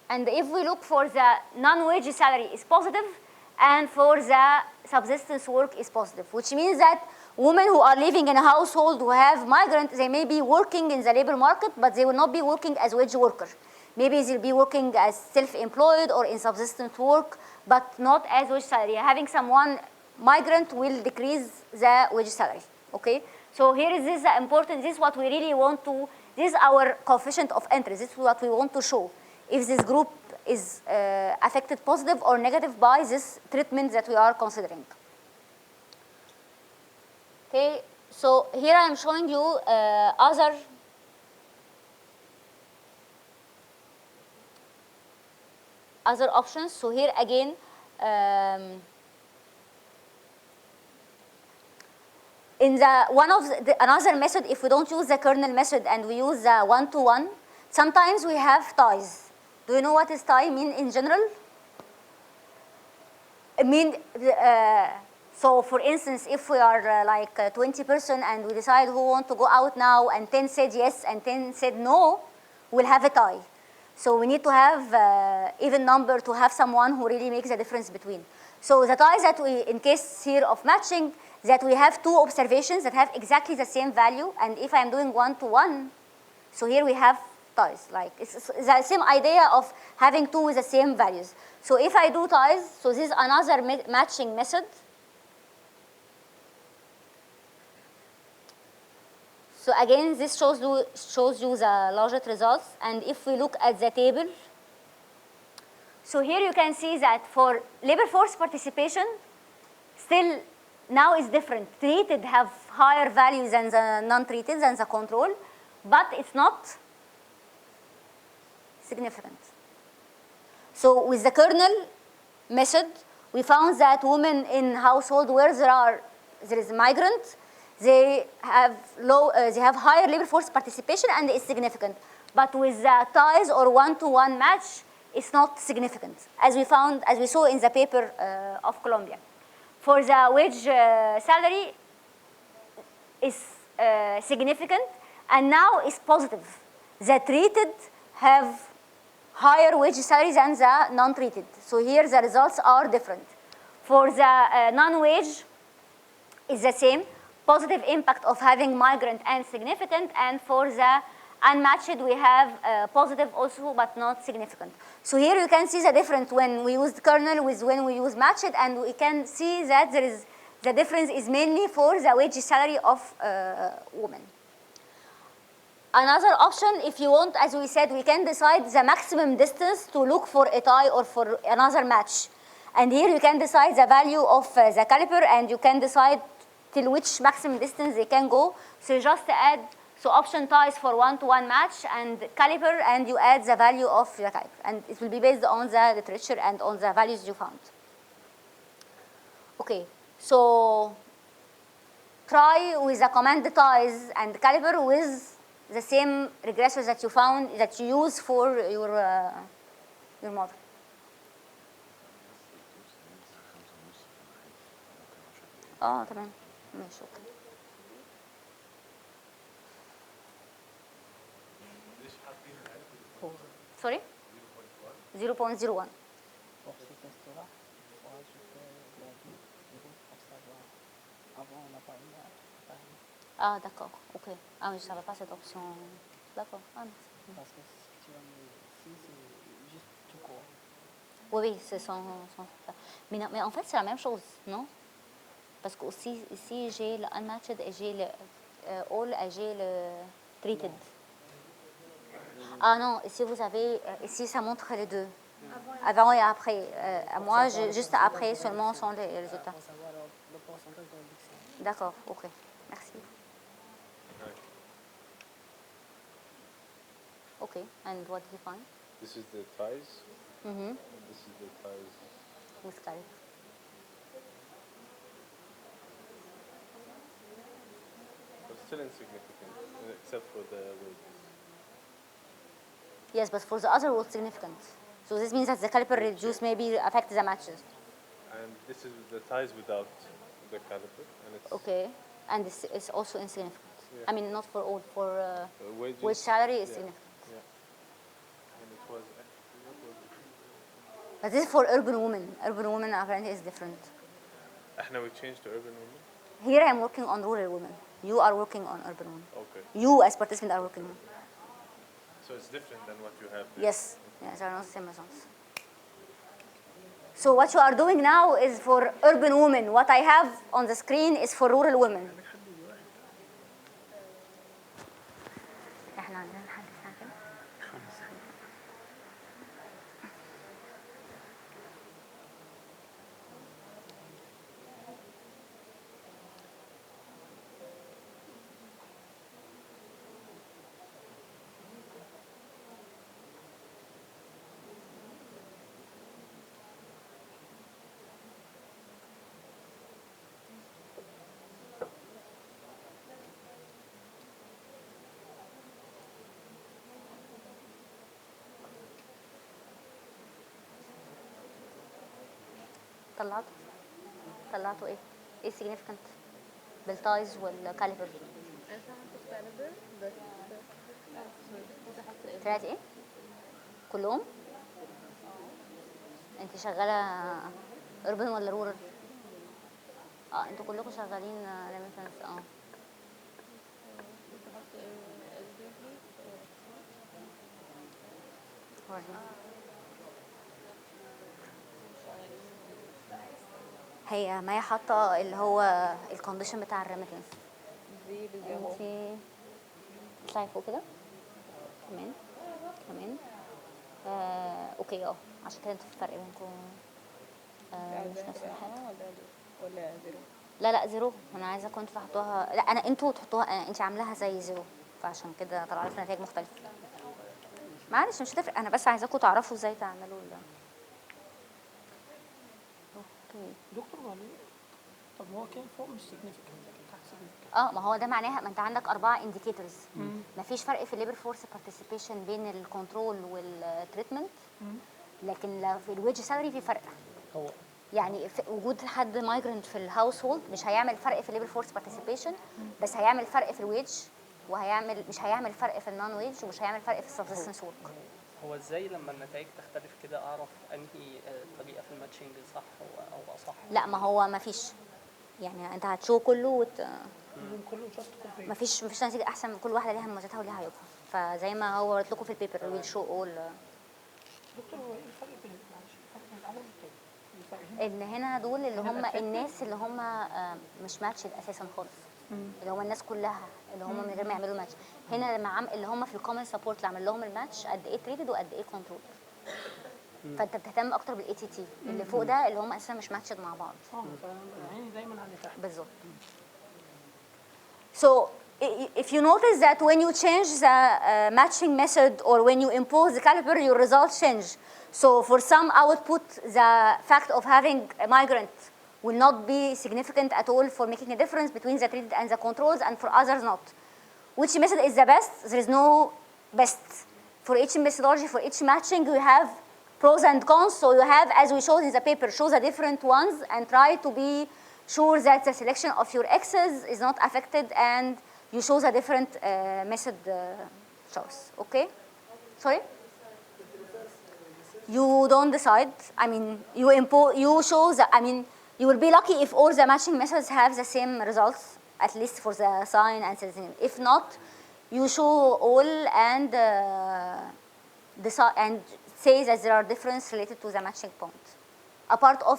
S1: And if we look for the non-wage salary is positive, and for the subsistence work is positive, which means that women who are living in a household who have migrants, they may be working in the labor market, but they will not be working as wage worker. Maybe they'll be working as self-employed or in subsistence work, but not as wage salary. Having someone migrant will decrease the wage salary, okay? So here is this important, this is what we really want to, this is our coefficient of interest, this is what we want to show. If this group is affected positive or negative by this treatment that we are considering. Okay, so here I am showing you other options. So here again, in the one of another method, if we don't use the kernel method and we use the one-to-one, sometimes we have ties. Do you know what is tie mean in general? It mean, so for instance, if we are like 20 person and we decide who want to go out now and 10 said yes and 10 said no, we'll have a tie. So we need to have even number to have someone who really makes a difference between. So the ties that we, in case here of matching, that we have two observations that have exactly the same value, and if I'm doing one-to-one, so here we have ties. Like it's the same idea of having two with the same values. So if I do ties, so this is another matching method. So again, this shows you the logit results. And if we look at the table, so here you can see that for labor force participation, still now is different. Treated have higher values than the non-treated, than the control, but it's not significant. So with the kernel method, we found that women in household where there is migrant, they have higher labor force participation and it's significant. But with the ties or one-to-one match, it's not significant, as we found, as we saw in the paper of Columbia. For the wage salary is significant, and now it's positive. The treated have higher wage salary than the non-treated. So here the results are different. For the non-wage, it's the same. Positive impact of having migrant and significant, and for the unmatched we have positive also but not significant. So here you can see the difference when we use kernel with when we use matched, and we can see that there is the difference is mainly for the wage salary of women. Another option, if you want, as we said, we can decide the maximum distance to look for a tie or for another match. And here you can decide the value of the caliper, and you can decide till which maximum distance they can go. So you just add, so option ties for one-to-one match and caliper, and you add the value of the caliper. And it will be based on the literature and on the values you found. Okay, so try with the command ties and caliper with the same regressors that you found, that you use for your model. تمام ماشي اوكي. Sorry? 0.01. Ah, d'accord, ok. Ah, mais je ne savais pas cette option. D'accord. Ah,
S3: Parce que si tu vas ici, c'est juste tout court.
S1: oui, oui, c'est son... Mais, non, mais en fait, c'est la même chose, non? Parce que aussi, ici, j'ai le unmatched et j'ai le all et j'ai le treated. Ah non, ici, vous avez... ici, ça montre les deux. Avant et après. Moi, juste après seulement sont les résultats.
S3: Pour savoir le pourcentage de réduction.
S1: D'accord, ok. Merci. Okay, and what did you find?
S8: This is the ties.
S1: Mm-hmm.
S8: This is the ties.
S1: With caliper.
S8: But still insignificant, except for the wages.
S1: Yes, but for the other was significant. So this means that the caliper reduce maybe affect the matches.
S8: And this is the ties without the caliper, and it's
S1: Okay, and this is also insignificant.
S8: Yeah.
S1: I mean, not for all, for
S8: wages.
S1: wage salary is
S8: Yeah.
S1: significant.
S8: Yeah. And it was actually what was it?
S1: But this is for urban women. Urban women apparently is different.
S8: Now we changed to urban women.
S1: Here I'm working on rural women. You are working on urban women.
S8: Okay.
S1: You as participant are working on.
S8: So it's different than what you have there.
S1: Yes, yes, they are not the same results. So what you are doing now is for urban women. What I have on the screen is for rural women. طلعته ايه؟ ايه significant بالتايز والكاليبر؟
S5: انا حطيت كاليبر بس كنت حاطه
S1: طلعت ايه؟ كلهم؟ انت شغاله urban ولا rural؟ انتوا كلكم شغالين remittance
S5: كنت حاطه
S1: وريني. هي ما هي حاطه اللي هو الكونديشن بتاع الريميتنس.
S5: دي بالجو
S1: انت اطلعي فوق كده كمان اوكي عشان كده انتوا في فرق بينكم مش نفس الحاجه.
S5: ولا زيرو؟
S1: لا زيرو. انا عايزاكم انتوا تحطوها، لا انتوا تحطوها، انت عاملاها زي زيرو فعشان كده طلع لك نتائج مختلفه. معلش مش هتفرق، انا بس عايزاكم تعرفوا ازاي تعملوا اوكي.
S3: دكتور وليد، طب هو كان فوق مش significant لكن تحت significant.
S1: ما هو ده معناها ما انت عندك 4 indicators. مفيش فرق في الليبر فورس بارتيسيبيشن بين الكنترول والتريتمنت، لكن في الويج سالري في فرق.
S3: هو
S1: يعني في وجود حد مايجرنت في الهاوس هولد مش هيعمل فرق في الليبر فورس بارتيسيبيشن، بس هيعمل فرق في الويج، مش هيعمل فرق في النون ويج، ومش هيعمل فرق في السبسيستنس ورك.
S9: هو ازاي لما النتائج تختلف كده اعرف انهي طريقه في الماتشنج صح او اصح؟
S1: لا ما هو ما فيش، يعني انت هتشو كله
S3: كله جاست كومبير.
S1: ما فيش نتيجه احسن من كل واحده، ليها مميزاتها وليها عيوبها. فزي ما هو قلت لكم في البيبر ويل شو اول.
S3: دكتور هو ايه الفرق بين معلش الفرق بين الاول والتاني؟ الفرق هنا
S1: ان هنا دول اللي هم الناس اللي هم مش ماتشد اساسا خالص، اللي هم الناس كلها اللي هم من غير ما يعملوا ماتش. هنا لما اللي هم في الكومن سبورت اللي عمل لهم الماتش قد ايه تريدد وقد ايه كنترول. فانت بتهتم اكتر بالاي تي تي اللي فوق ده اللي هم اساسا مش ماتشد مع بعض.
S3: فعيني دايما على اللي تحت.
S1: بالظبط. So if you notice that when you change the matching method or when you impose the caliper, your results change. So for some output, the fact of having a migrant will not be significant at all for making a difference between the treated and the controls, and for others not. Which method is the best? There is no best. For each methodology, for each matching, you have pros and cons. So you have, as we showed in the paper, show the different ones and try to be sure that the selection of your X's is not affected, and you show the different method choice. Okay? Sorry? You don't decide. I mean, you show the, I mean, you will be lucky if all the matching methods have the same results, at least for the sign and citizen. If not, you show all and decide and say that there are differences related to the matching point. Apart of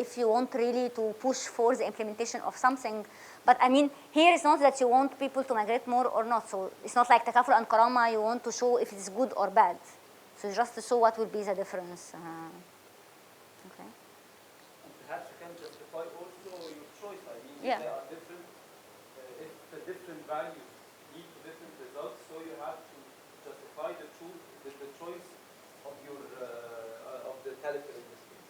S1: if you want really to push for the implementation of something, but I mean here it's not that you want people to migrate more or not. So it's not like Takaful and Karama. You want to show if it's good or bad. So just to show what will be the difference. Okay.
S4: Perhaps you can justify also your choice. I mean,
S1: Yeah.
S4: if they are different, if the different values lead to different results, so you have to justify the choice of your of the caliper in this case.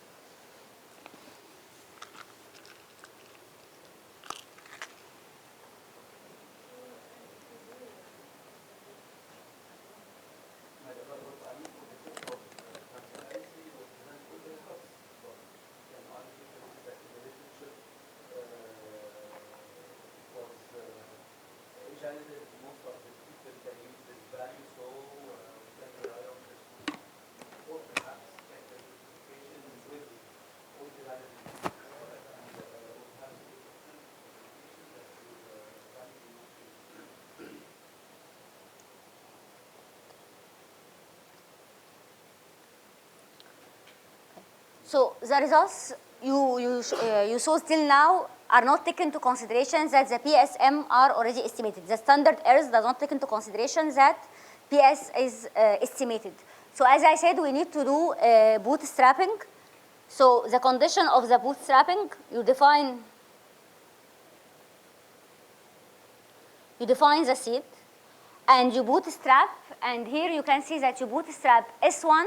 S4: Most of the people can use this value, so we can rely on this. Or perhaps check the justification with all the values.
S1: So the results you saw till now are not taken into consideration that the PSM are already estimated. The standard errors does not take into consideration that PS is estimated. So as I said, we need to do bootstrapping. So the condition of the bootstrapping, you define the seed and you bootstrap, and here you can see that you bootstrap S1.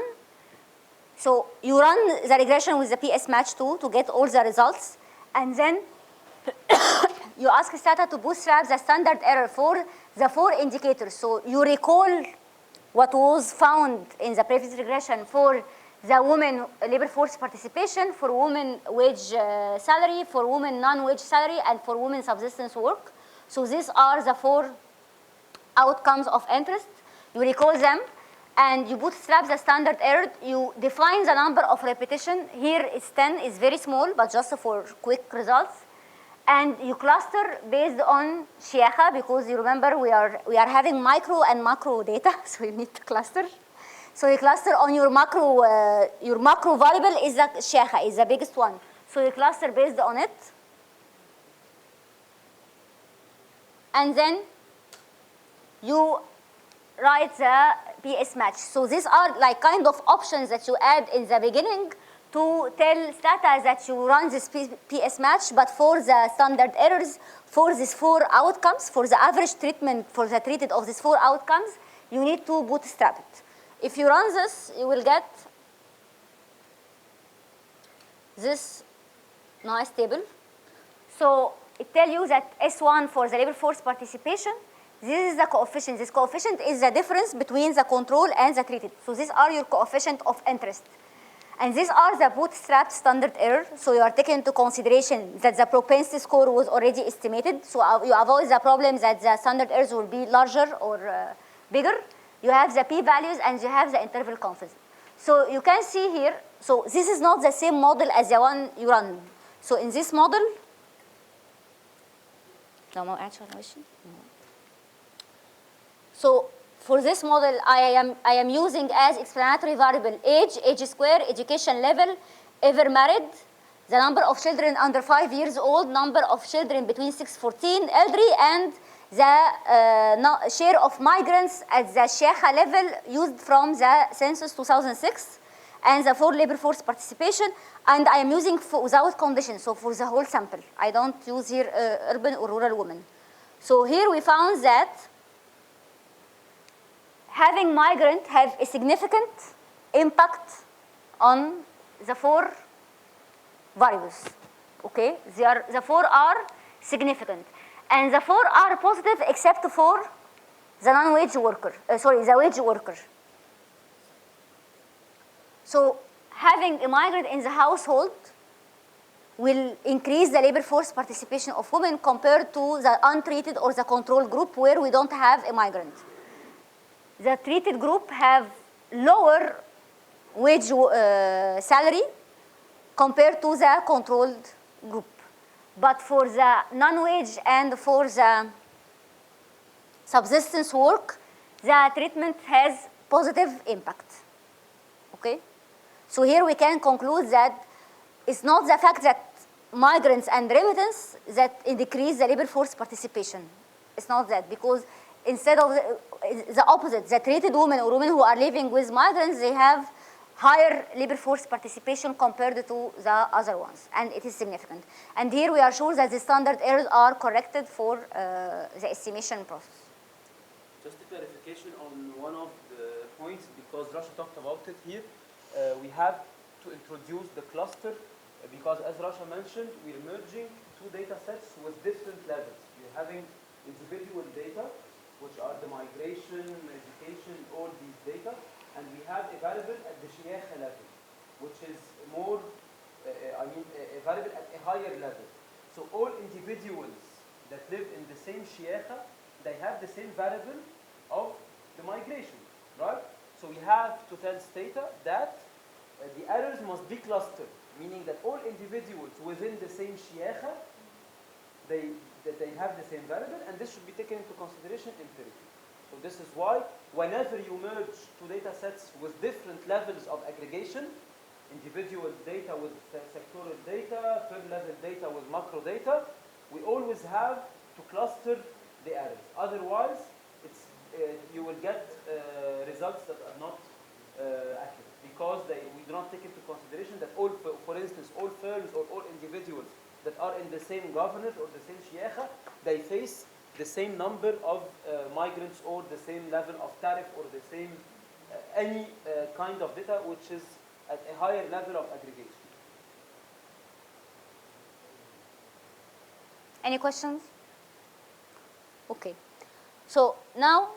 S1: So you run the regression with the PS match 2 to get all the results, and then you ask STATA to bootstrap the standard error for the 4 indicators. So you recall what was found in the previous regression for the women labor force participation, for women wage salary, for women non-wage salary, and for women subsistence work. So these are the 4 outcomes of interest. You recall them, and you bootstrap the standard error. You define the number of repetition. Here it's 10, it's very small, but just for quick results. And you cluster based on شياخة, because you remember we are having micro and macro data, so you need to cluster. So you cluster on your macro variable is the شياخة, is the biggest one. So you cluster based on it. And then you write the PS match. So these are like kind of options that you add in the beginning to tell STATA that you run this PS match, but for the standard errors, for these 4 outcomes, for the average treatment for the treated of these 4 outcomes, you need to bootstrap it. If you run this, you will get this nice table. So it tells you that S1 for the labor force participation, this is the coefficient. This coefficient is the difference between the control and the treated. So these are your coefficient of interest. And these are the bootstrapped standard error. So you are taking into consideration that the propensity score was already estimated. So you avoid the problem that the standard errors will be larger or bigger. You have the p-values and you have the interval confidence. So you can see here, so this is not the same model as the one you run. So in this model, so for this model, I am using as explanatory variable age square, education level, ever married, the number of children under 5 years old, number of children between 6 to 14, elderly, and the share of migrants at the شياخة level used from the census 2006, and the 4 labor force participation, and I am using without condition, so for the whole sample. I don't use here urban or rural women. So here we found that having migrant have a significant impact on the 4 variables. Okay, the 4 are significant, and the 4 are positive except for the non-wage worker. The wage worker. So having a migrant in the household will increase the labor force participation of women compared to the untreated or the control group where we don't have a migrant. The treated group have lower wage salary compared to the controlled group. But for the non-wage and for the subsistence work, the treatment has positive impact. Okay? So here we can conclude that it's not the fact that migrants and remittance that decrease the labor force participation. It's not that, because instead of the opposite, the treated women or women who are living with migrants, they have higher labor force participation compared to the other ones, and it is significant. And here we are sure that the standard errors are corrected for the estimation process.
S6: Just a clarification on one of the points, because Rasha talked about it here. We have to introduce the cluster because, as Rasha mentioned, we're merging 2 data sets with different levels. We're having individual data, which are the migration, education, all these data, and we have a variable at the شياخة level, which is more, a variable at a higher level. So all individuals that live in the same شياخة, they have the same variable of the migration, right? So we have to tell STATA that the errors must be clustered, meaning that all individuals within the same شياخة, that they have the same variable, and this should be taken into consideration empirically. So this is why whenever you merge 2 data sets with different levels of aggregation, individual data with sectoral data, third level data with macro data, we always have to cluster the errors. Otherwise, you will get results that are not accurate, because we do not take into consideration that all, for instance, all firms or all individuals that are in the same governance or the same شياخة, they face the same number of migrants or the same level of tariff or the same any kind of data which is at a higher level of aggregation.
S1: Any questions? Okay. So now,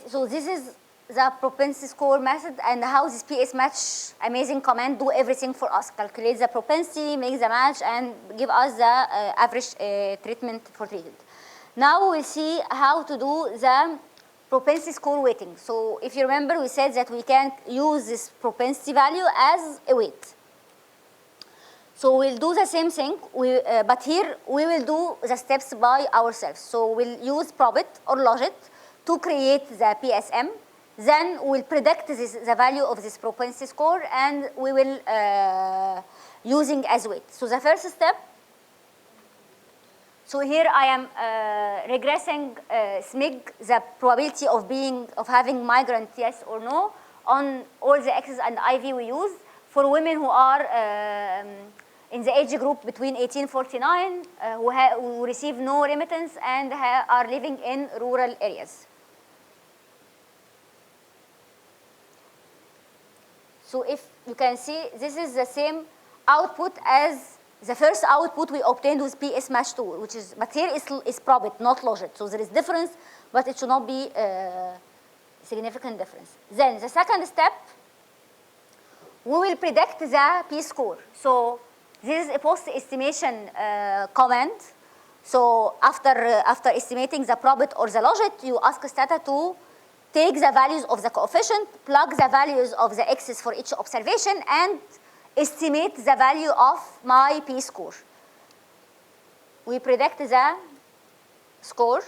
S1: so this is the propensity score method and how this PS match amazing command do everything for us. Calculate the propensity, make the match, and give us the average treatment for treated. Now we'll see how to do the propensity score weighting. So if you remember, we said that we can use this propensity value as a weight. So we'll do the same thing, but here we will do the steps by ourselves. So we'll use probit or logit to create the PSM. Then we'll predict the value of this propensity score, and we will using as weight. So the first step, so here I am regressing SMIG, the probability of having migrant, yes or no, on all the X's and IV we use for women who are in the age group between 1849, who receive no remittance and are living in rural areas. So if you can see, this is the same output as the first output we obtained with PS match tool, which is, but here is probit, not logit. So there is difference, but it should not be significant difference. Then the second step, we will predict the P-score. So this is a post-estimation command. So after estimating the probit or the logit, you ask STATA to take the values of the coefficient, plug the values of the X's for each observation, and estimate the value of my P-score. We predict the score,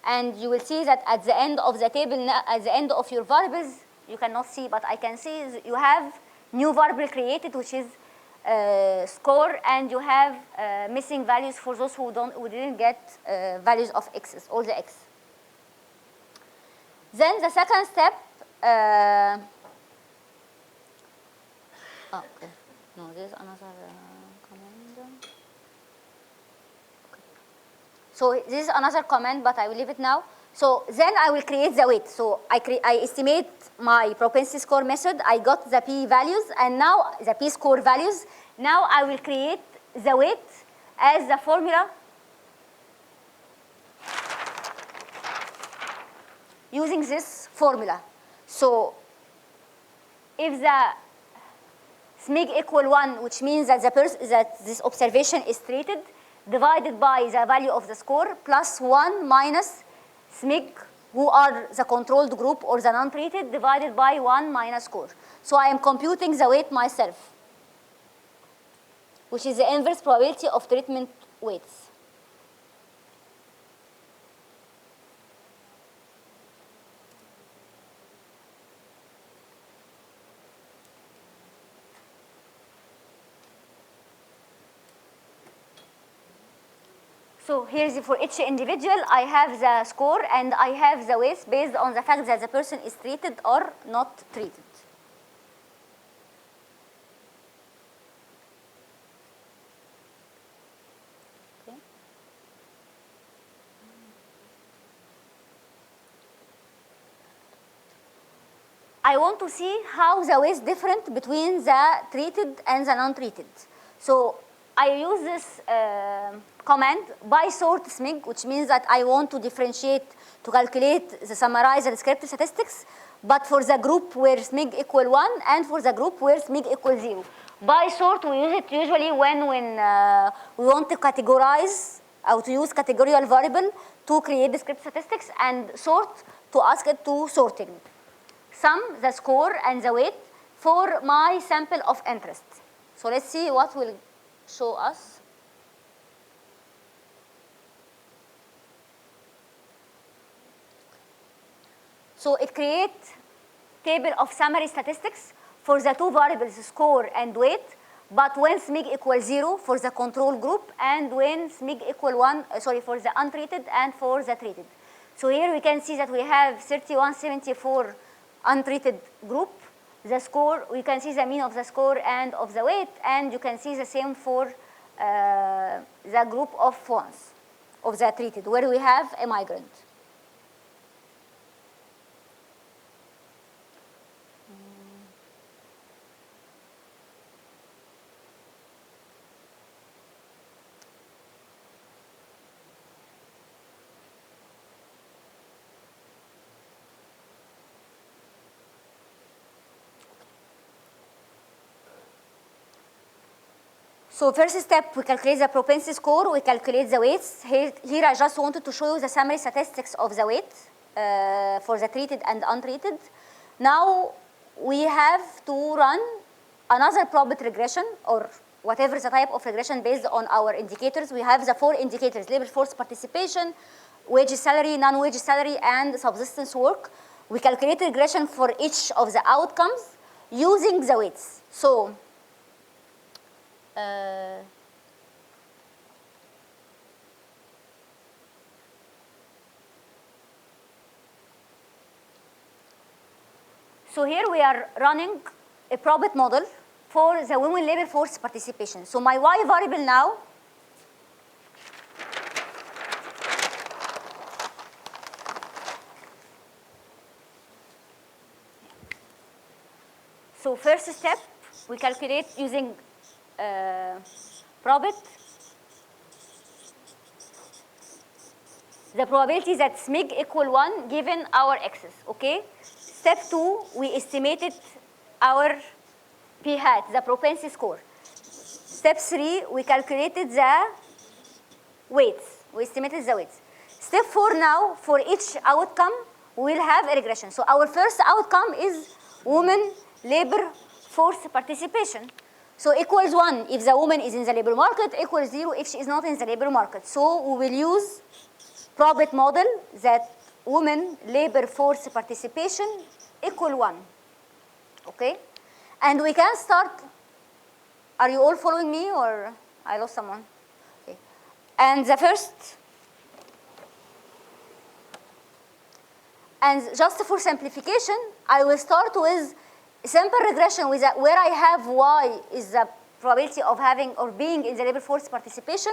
S1: and you will see that at the end of the table, at the end of your variables, you cannot see, but I can see you have new variable created, which is score, and you have missing values for those who didn't get values of X's, all the X. Then the second step, okay, no, there's another command. Okay. So this is another command, but I will leave it now. So then I will create the weight. So I estimate my propensity score method. I got the P values, and now the P score values. Now I will create the weight as the formula using this formula. So if the SMIG equal 1, which means that that this observation is treated, divided by the value of the score, plus 1 minus SMIG, who are the controlled group or the non-treated, divided by 1 minus score. So I am computing the weight myself, which is the inverse probability of treatment weights. So here's for each individual, I have the score and I have the weights based on the fact that the person is treated or not treated. Okay. I want to see how the weights different between the treated and the non-treated. So I use this command by sort SMIG, which means that I want to differentiate to calculate the summarized descriptive statistics, but for the group where SMIG equal 1 and for the group where SMIG equal 0. By sort, we use it usually when we want to categorize or to use categorical variable to create descriptive statistics, and sort to ask it to sorting. Sum the score and the weight for my sample of interest. So let's see what will show us. So it creates table of summary statistics for the two variables, score and weight, but when SMIG equals 0 for the control group, and when SMIG equal 1, for the untreated and for the treated. So here we can see that we have 3174 untreated group. The score, we can see the mean of the score and of the weight, and you can see the same for the group of ones, of the treated, where we have a migrant. So first step, we calculate the propensity score, we calculate the weights. Here I just wanted to show you the summary statistics of the weight for the treated and untreated. Now we have to run another probit regression or whatever the type of regression based on our indicators. We have the 4 indicators: labor force participation, wage salary, non-wage salary, and subsistence work. We calculate regression for each of the outcomes using the weights. So so here we are running a probit model for the women labor force participation. So my Y variable now so first step, we calculate using probit the probability that SMIG equal 1 given our x's, okay? Step 2, we estimated our p hat, the propensity score. Step 3, we calculated the weights. We estimated the weights. Step 4 now, for each outcome, we will have a regression. So our first outcome is women labor force participation. So equals 1 if the woman is in the labor market, equals 0 if she is not in the labor market. So we will use probit model that women labor force participation equal 1, okay? And we can start, are you all following me or I lost someone? Okay. And the first, and just for simplification, I will start with sample regression with where I have Y is the probability of having or being in the labor force participation,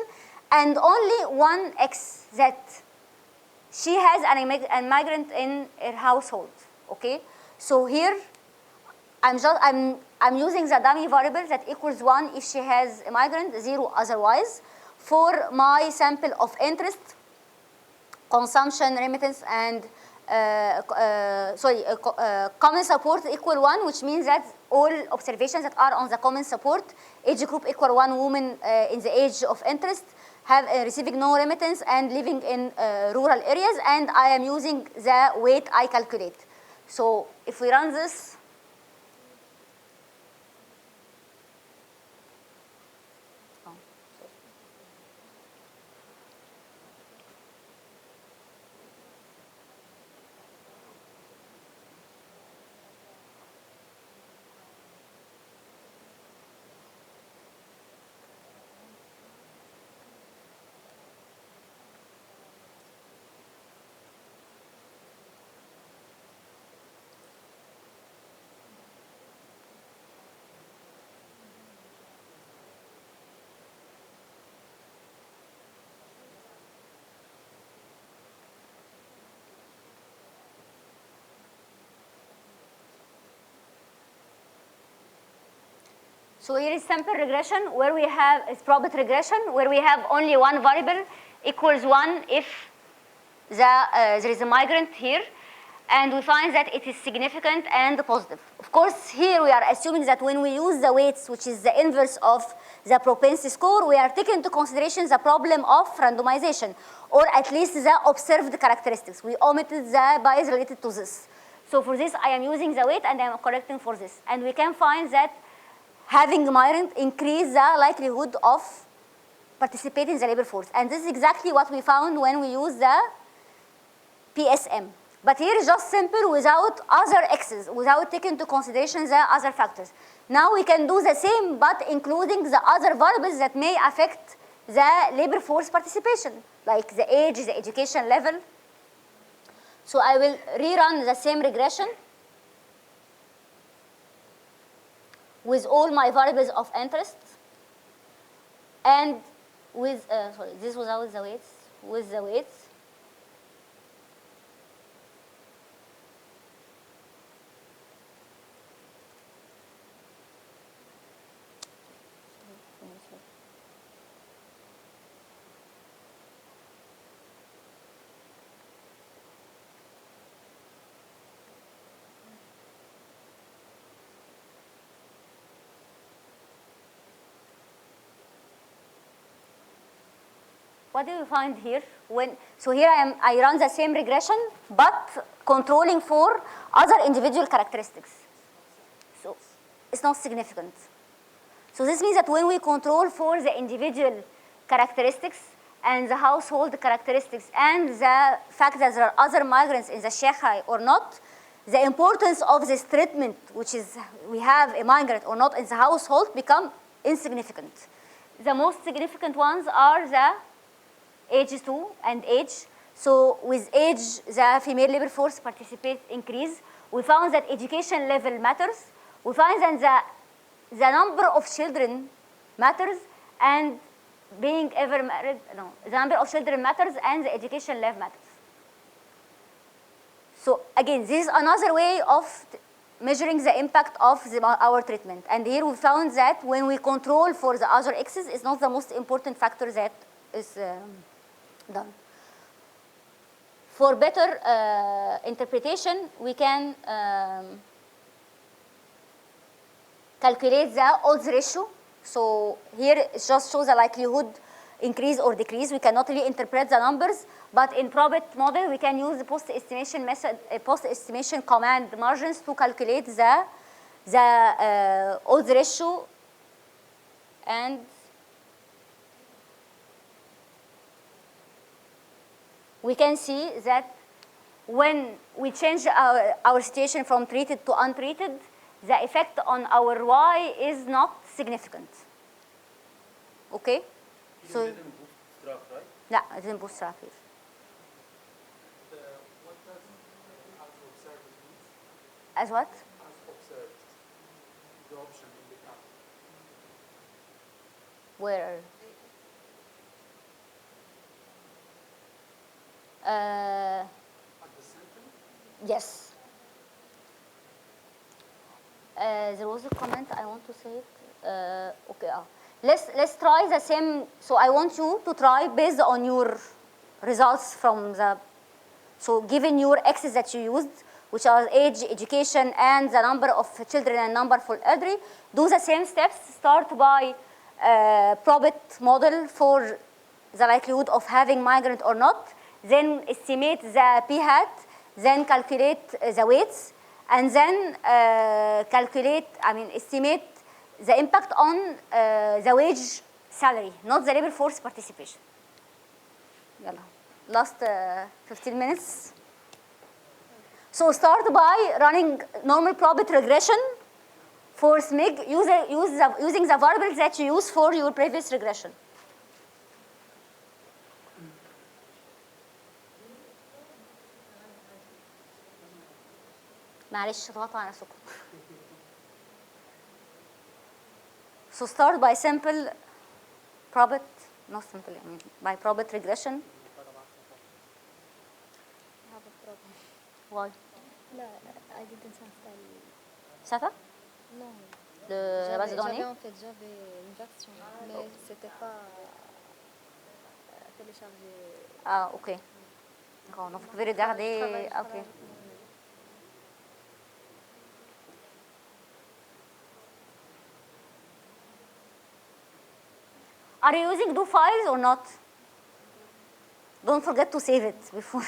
S1: and only one X that she has a migrant in her household, okay? So here, I'm using the dummy variable that equals 1 if she has a migrant, 0 otherwise. For my sample of interest, consumption, remittance, and common support equal 1, which means that all observations that are on the common support, age group equal 1, woman in the age of interest, have receiving no remittance and living in rural areas, and I am using the weight I calculate. So if we run this, so here is sample regression where we have is probit regression where we have only one variable equals 1 if there is a migrant here, and we find that it is significant and positive. Of course, here we are assuming that when we use the weights, which is the inverse of the propensity score, we are taking into consideration the problem of randomization, or at least the observed characteristics. We omitted the bias related to this. So for this, I am using the weight and I am correcting for this. And we can find that having migrant increase the likelihood of participating in the labor force. And this is exactly what we found when we use the PSM. But here is just simple without other X's, without taking into consideration the other factors. Now we can do the same, but including the other variables that may affect the labor force participation, like the age, the education level. So I will rerun the same regression with all my variables of interest, and with, this was without the weights, with the weights. what do you find here? So here I run the same regression, but controlling for other individual characteristics. So it's not significant. So this means that when we control for the individual characteristics and the household characteristics and the fact that there are other migrants in the Sheikha or not, the importance of this treatment, which is we have a migrant or not in the household, become insignificant. The most significant ones are the ages 2 and age. So with age, the female labor force participate increase. We found that education level matters. We find that the number of children matters, and being ever married, no, the number of children matters and the education level matters. So again, this is another way of measuring the impact of our treatment. And here we found that when we control for the other X's, it's not the most important factor that is done. For better interpretation, we can calculate the odds ratio. So here it just shows the likelihood increase or decrease. We cannot really interpret the numbers, but in probit model, we can use the post-estimation method, post-estimation command margins to calculate the odds ratio, and we can see that when we change our situation from treated to untreated, the effect on our Y is not significant. Okay? So,
S4: didn't bootstrap, right?
S1: yeah, I didn't bootstrap here.
S2: What does as observed means?
S1: As what?
S2: As observed. The option in the graph.
S1: Where?
S2: At the center?
S1: Yes. There was a comment, I want to say it. Okay, let's try the same. So I want you to try based on your results from the, so given your X's that you used, which are age, education, and the number of children and number for elderly, do the same steps. Start by probit model for the likelihood of having migrant or not, then estimate the p-hat, then calculate the weights, and then estimate the impact on the wage salary, not the labor force participation. Yalla. Last 15 minutes. So start by running normal probit regression for SMIG using the variables that you use for your previous regression. معلش اضغطوا على نفسكم. So start by simple probit, not simple, I mean by probit regression.
S7: I have a problem.
S1: Why?
S7: No, I didn't install.
S1: STATA?
S7: Non.
S1: La base de données?
S7: J'avais en fait, j'avais une version, mais c'était pas téléchargé.
S1: Ah, ok. D'accord, donc vous pouvez regarder.
S7: Je
S1: Ok. Are you using do files or not? Don't forget to save it before.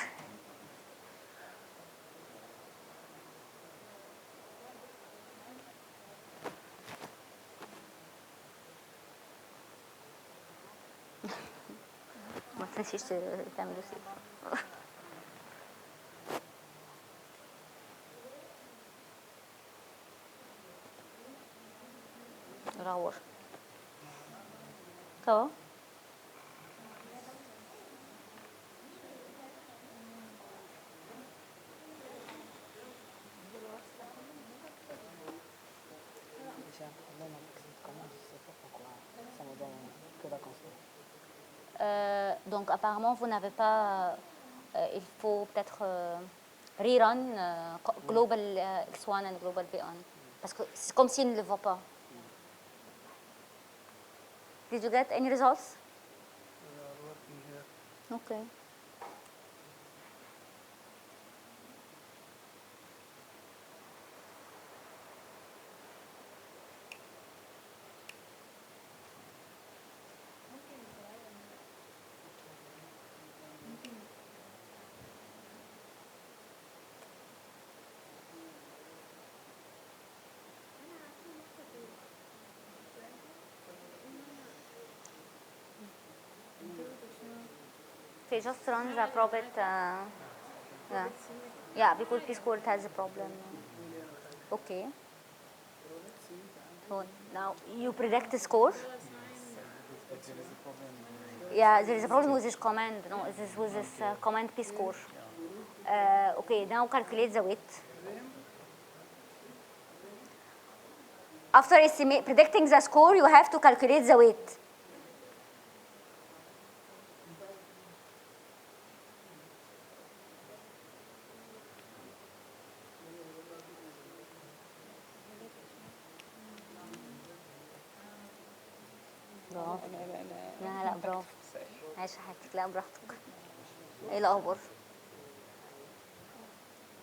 S1: ما تنسيش تعملوا سيف. راور. So. Donc apparemment vous n'avez pas, il faut peut-être rerun global X1 and global V1 parce que c'est comme s'il ne le voit pas. Did you get any results? Okay. Okay, just run the probit. Yeah. Yeah, because P-score has a problem. Okay. So now you predict the score. Yeah, there is a problem with this command. No, this with this command P-score. Okay, now calculate the weight. After predicting the score, you have to calculate the weight. برافو. لا لا برافو. عايشة حياتك. لا براحتك. ايه الأخبار؟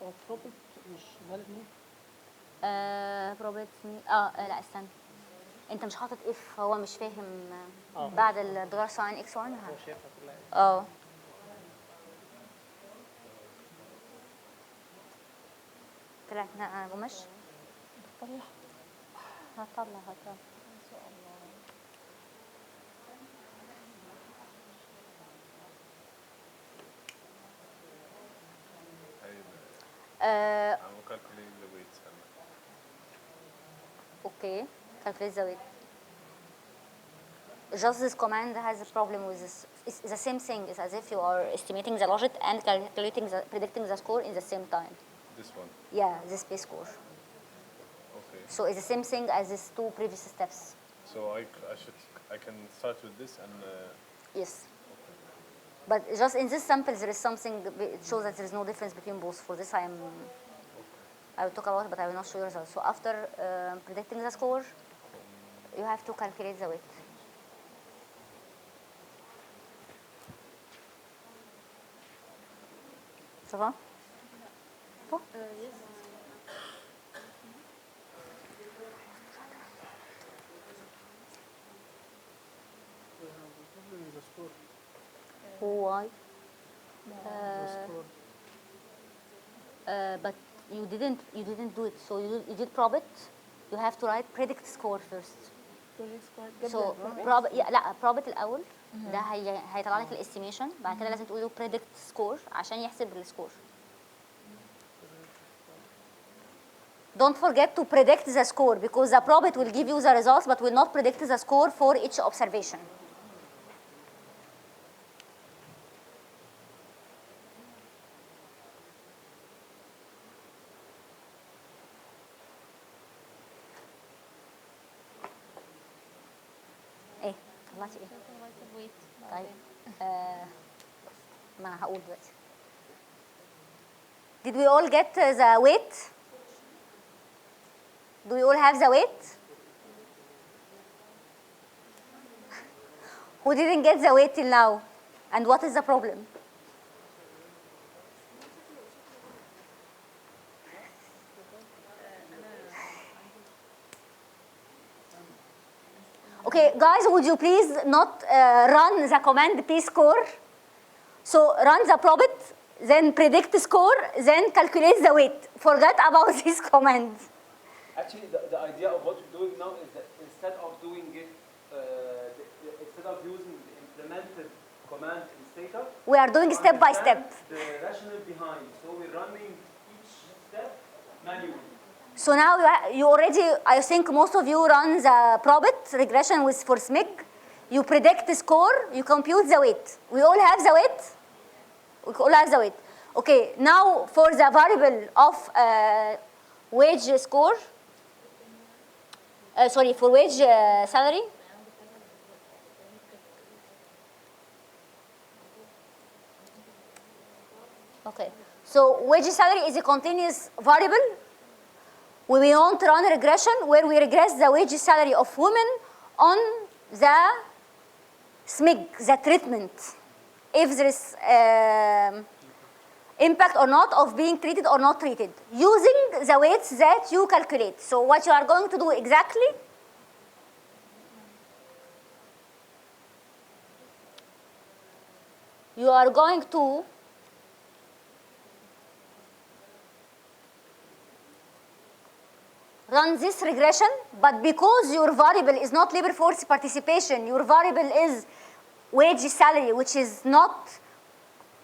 S3: هو البروبت مش فاليد ليه؟
S1: بروبيت لا استنى. انت مش حاطط اف، هو مش فاهم. بعد الدولار ساين اكس 1
S3: هو شايفها كلها.
S1: طلعت قماش.
S5: طلع.
S1: هطلع
S5: ان شاء الله.
S8: I will calculate the weights.
S1: Okay, calculate the weight. Just this command has a problem with this. It's the same thing. It's as if you are estimating the logit and predicting the score in the same time.
S8: This one.
S1: Yeah, this base score.
S8: Okay.
S1: So it's the same thing as these two previous steps.
S8: So I can start with this and.
S1: Yes. But just in this sample, there is something, it shows that there is no difference between both. For this, I will talk about it, but I will not show you results. So after predicting the score, you have to calculate the weight. Ça va? Bon?
S7: Yes.
S3: The score.
S1: Why?
S3: The score.
S1: But you didn't do it. So you did probit. You have to write predict score first.
S3: Project score.
S1: So لا probit الأول. ده هيطلع لك الاستيميشن. بعد كده لازم تقول له predict score عشان يحسب السكور. Don't forget to predict the score because the probit will give you the results but will not predict the score for each observation. ايه طلعتي ايه؟
S5: ويت.
S1: طيب ما انا هقول دلوقتي. Did we all get the weight? Do we all have the weight? Who didn't get the weight till now? And what is the problem? Okay, guys, would you please not run the command P-score? So run the probit, then predict score, then calculate the weight. Forget about this command.
S6: Actually, the idea of what we're doing now is that instead of doing it, instead of using the implemented command in STATA,
S1: We are doing step by step.
S6: the rationale behind. So we're running each step manually.
S1: So now you already, I think most of you run the probit regression with for SMIG. You predict the score, you compute the weight. We all have the weight? We all have the weight. Okay, now for the variable of wage score, for wage salary. Okay, so wage salary is a continuous variable. We want to run a regression where we regress the wage salary of women on the SMIG, the treatment. If there is impact or not of being treated or not treated, using the weights that you calculate. So what you are going to do exactly, you are going to run this regression, but because your variable is not labor force participation, your variable is wage salary, which is not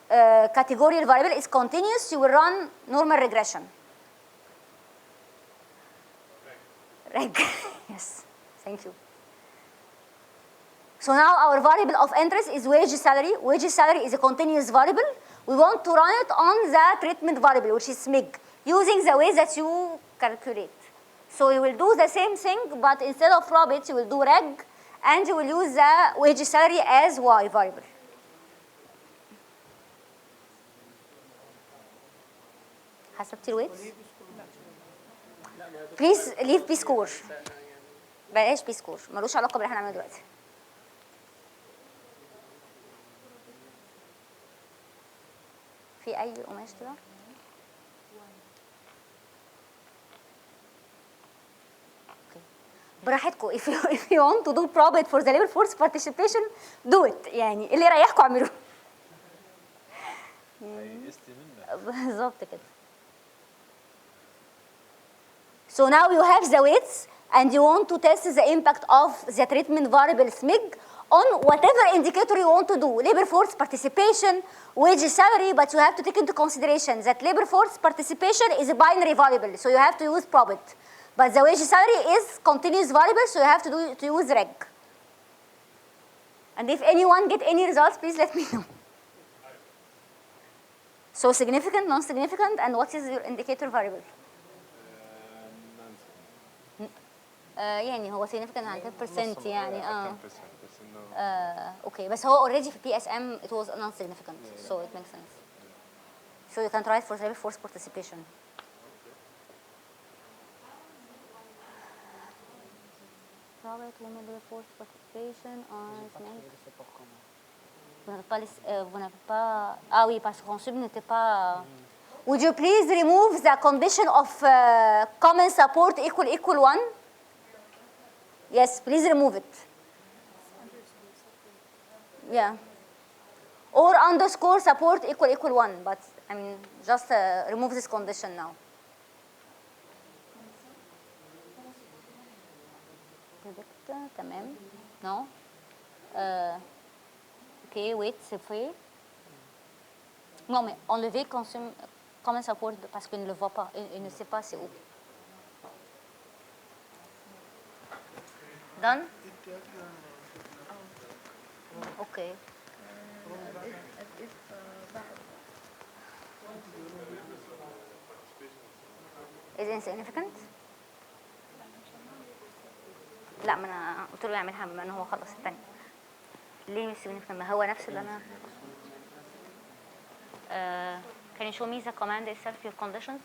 S1: categorical variable is continuous, you will run normal regression. Reg. Yes, thank you. So now our variable of interest is wage salary. Wage salary is a continuous variable. We want to run it on the treatment variable, which is SMIG, using the way that you calculate. So you will do the same thing, but instead of Rabbit, you will do reg, and you will use the wage salary as y variable. حسبتي الويتس؟ بليز ليف بي سكور. بلاش بي سكور، ملوش علاقه باللي احنا هنعمله دلوقتي. في اي قماش كده؟ براحتكم. if you want to do probate for the labor force participation do it، يعني اللي يريحكم اعملوه. بالظبط كده. So now you have the weights and you want to test the impact of the treatment variable SMIG on whatever indicator you want to do, labor force participation, wage salary, but you have to take into consideration that labor force participation is a binary variable, so you have to use probit. But the wage salary is continuous variable, so you have to use reg. And if anyone get any results, please let me know. So significant, non-significant, and what is your indicator variable? يعني هو significant عن 10% يعني okay بس هو already في PSM it was non-significant so it makes sense. So you can try it for labor force participation. Private women labor force participation vous n'avez pas ah oui parce qu'on sub n'était pas. Would you please remove the condition of common support equal 1? Yes, please remove it. Yeah. Or underscore support equal 1, but I mean just remove this condition now. تمام. No. Okay, wait, c'est fait. Non, mais enlever common support parce qu'il ne le voit pas, il ne sait pas c'est où. Done? Okay. Is it insignificant? لا ما انا قلت له يعملها بما ان هو خلص الثاني. ليه مش significant؟ ما هو نفس اللي انا can you show me the command itself your conditions?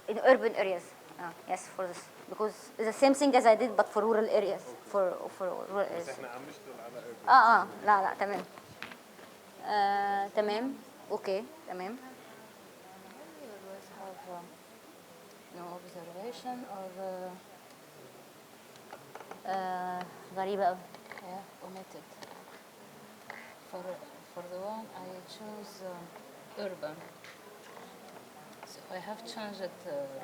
S1: In urban areas. Yes, for this because it's the same thing as I did but for rural areas. For rural areas. لا تمام. تمام. Okay, تمام. No observation or غريبة أوي.
S5: Yeah, omitted. For the one I choose urban. So I have changed it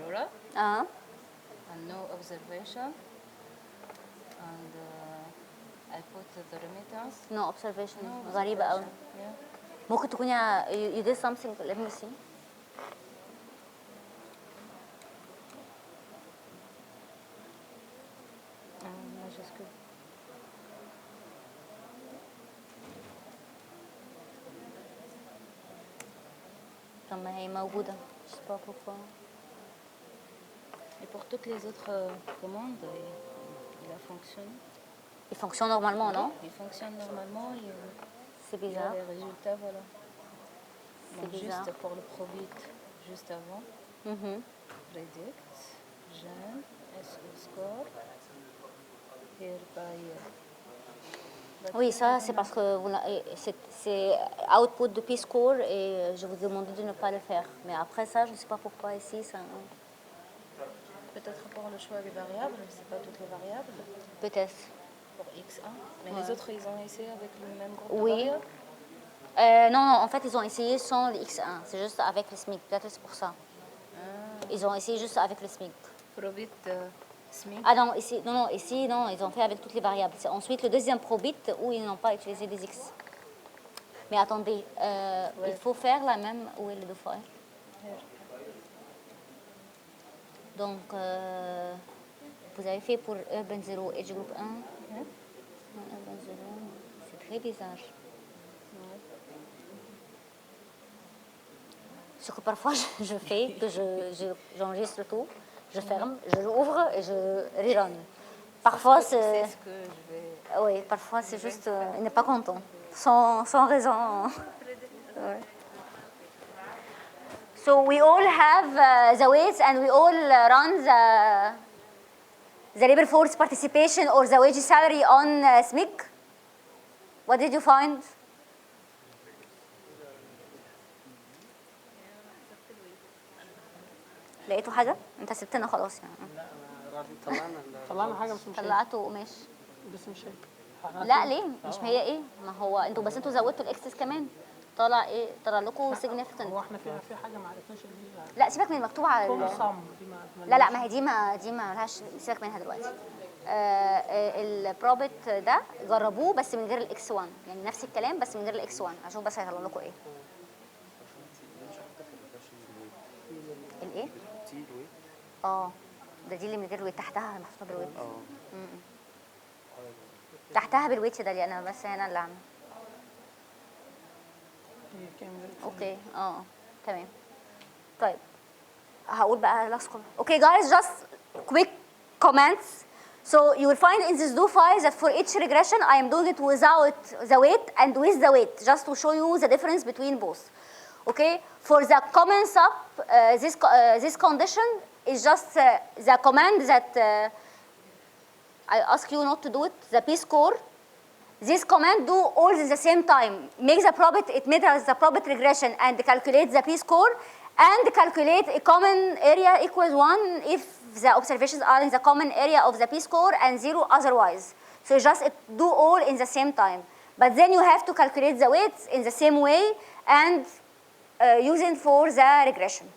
S5: rural. And no observation. And I put the remittance.
S1: No observation. غريبة أوي.
S5: Yeah.
S1: ممكن تكوني you did something. Let me see.
S5: Majuscule.
S1: طب ما هي موجودة. Je sais pas pourquoi.
S5: Et pour toutes les autres commandes, il a fonctionné.
S1: Il fonctionne normalement, non?
S5: Il fonctionne normalement.
S1: C'est
S5: Il y a
S1: bizarre.
S5: les résultats, voilà.
S1: C'est bizarre.
S5: Juste pour le probit, juste avant. Predict, Gen, SO score. Hereby.
S1: Oui, ça c'est parce que c'est output de P-score et je vous demandais de ne pas le faire. Mais après ça, je ne sais pas pourquoi ici ça.
S5: Peut-être pour le choix des variables, c'est pas toutes les variables.
S1: Peut-être.
S5: Pour X1. Mais les autres, ils ont essayé avec le même groupe de variables.
S1: Non, en fait, ils ont essayé sans le X1. C'est juste avec le SMIC. Peut-être c'est pour ça. Ils ont essayé juste avec le SMIC.
S5: Probit SMIC.
S1: Ah non, ici, non, ils ont fait avec toutes les variables. C'est ensuite le deuxième probit où ils n'ont pas utilisé des X. Mais attendez, il faut faire la même, où est le do file? Donc, vous avez fait pour Urban 0, Edge Group 1. Non, Urban 0, c'est très bizarre. Ce que parfois je fais, que j'enregistre tout, je ferme, je l'ouvre et je rerun. Parfois c'est...
S5: ce que je vais...
S1: Oui, parfois c'est juste... il n'est pas content, sans raison. Ouais. So we all have the weights and we all run the labor force participation or the wage salary on SMIC. What did you find? لقيتوا حاجة؟ انت سبتنا خلاص يعني.
S3: طلعنا حاجه بس مش هي.
S1: طلعتوا قماش.
S3: بس مش هي.
S1: لا ليه؟ مش هي ايه؟ ما هو انتوا بس انتوا زودتوا الاكسس كمان. طلع ايه؟ طلع لكم significant.
S3: هو احنا في حاجه ما عرفناش اللي هي
S1: لا سيبك من المكتوب على
S3: صم دي ما
S1: لا ما هي دي ما لهاش، سيبك منها دلوقتي. البروبت ده جربوه بس من غير الاكس 1، يعني نفس الكلام بس من غير الاكس 1، اشوف بس هيطلع لكم ايه. الايه؟ دي اللي من غير الويت، تحتها محطوطه بالويت. تحتها بالويت ده اللي انا بس هنا اللي عامله. اوكي تمام. طيب هقول بقى last comment. Okay guys, just quick comments. So you will find in this do file that for each regression I am doing it without the weight and with the weight, just to show you the difference between both. Okay, for the common sub, this condition is just the command that I ask you not to do it, the p-score. This command do all at the same time. Make the probit, it measures the probit regression and calculate the p-score and calculate a common area equals 1 if the observations are in the common area of the p-score and 0 otherwise. So just do all in the same time. But then you have to calculate the weights in the same way and using for the regression.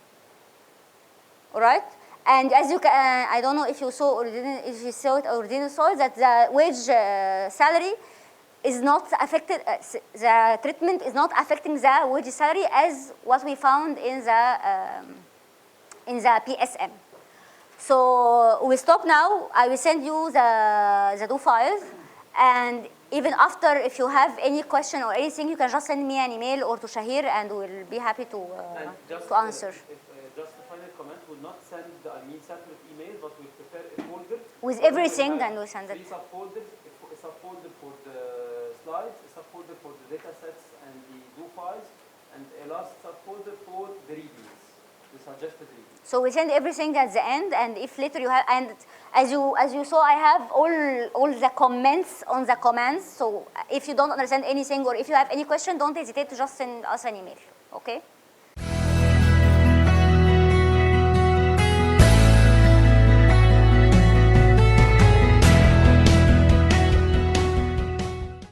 S1: All right? And as you can, I don't know if you saw or didn't, if you saw it or didn't saw it, that the wage salary is not affected, the treatment is not affecting the wage salary as what we found in the PSM. So we stop now. I will send you the do files, and even after, if you have any question or anything, you can just send me an email or to Shahir, and we'll be happy to answer.
S6: Just a final comment, we'll not send, separate email, but we prepare a folder.
S1: With everything, and we'll send it.
S6: Three subfolders, a subfolder for the slides, a subfolder for the data sets and the do files, and a last subfolder for the readings, the suggested readings.
S1: So we send everything at the end, and if later you have, and as you saw, I have all the comments on the commands. So if you don't understand anything or if you have any question, don't hesitate to just send us an email. Okay.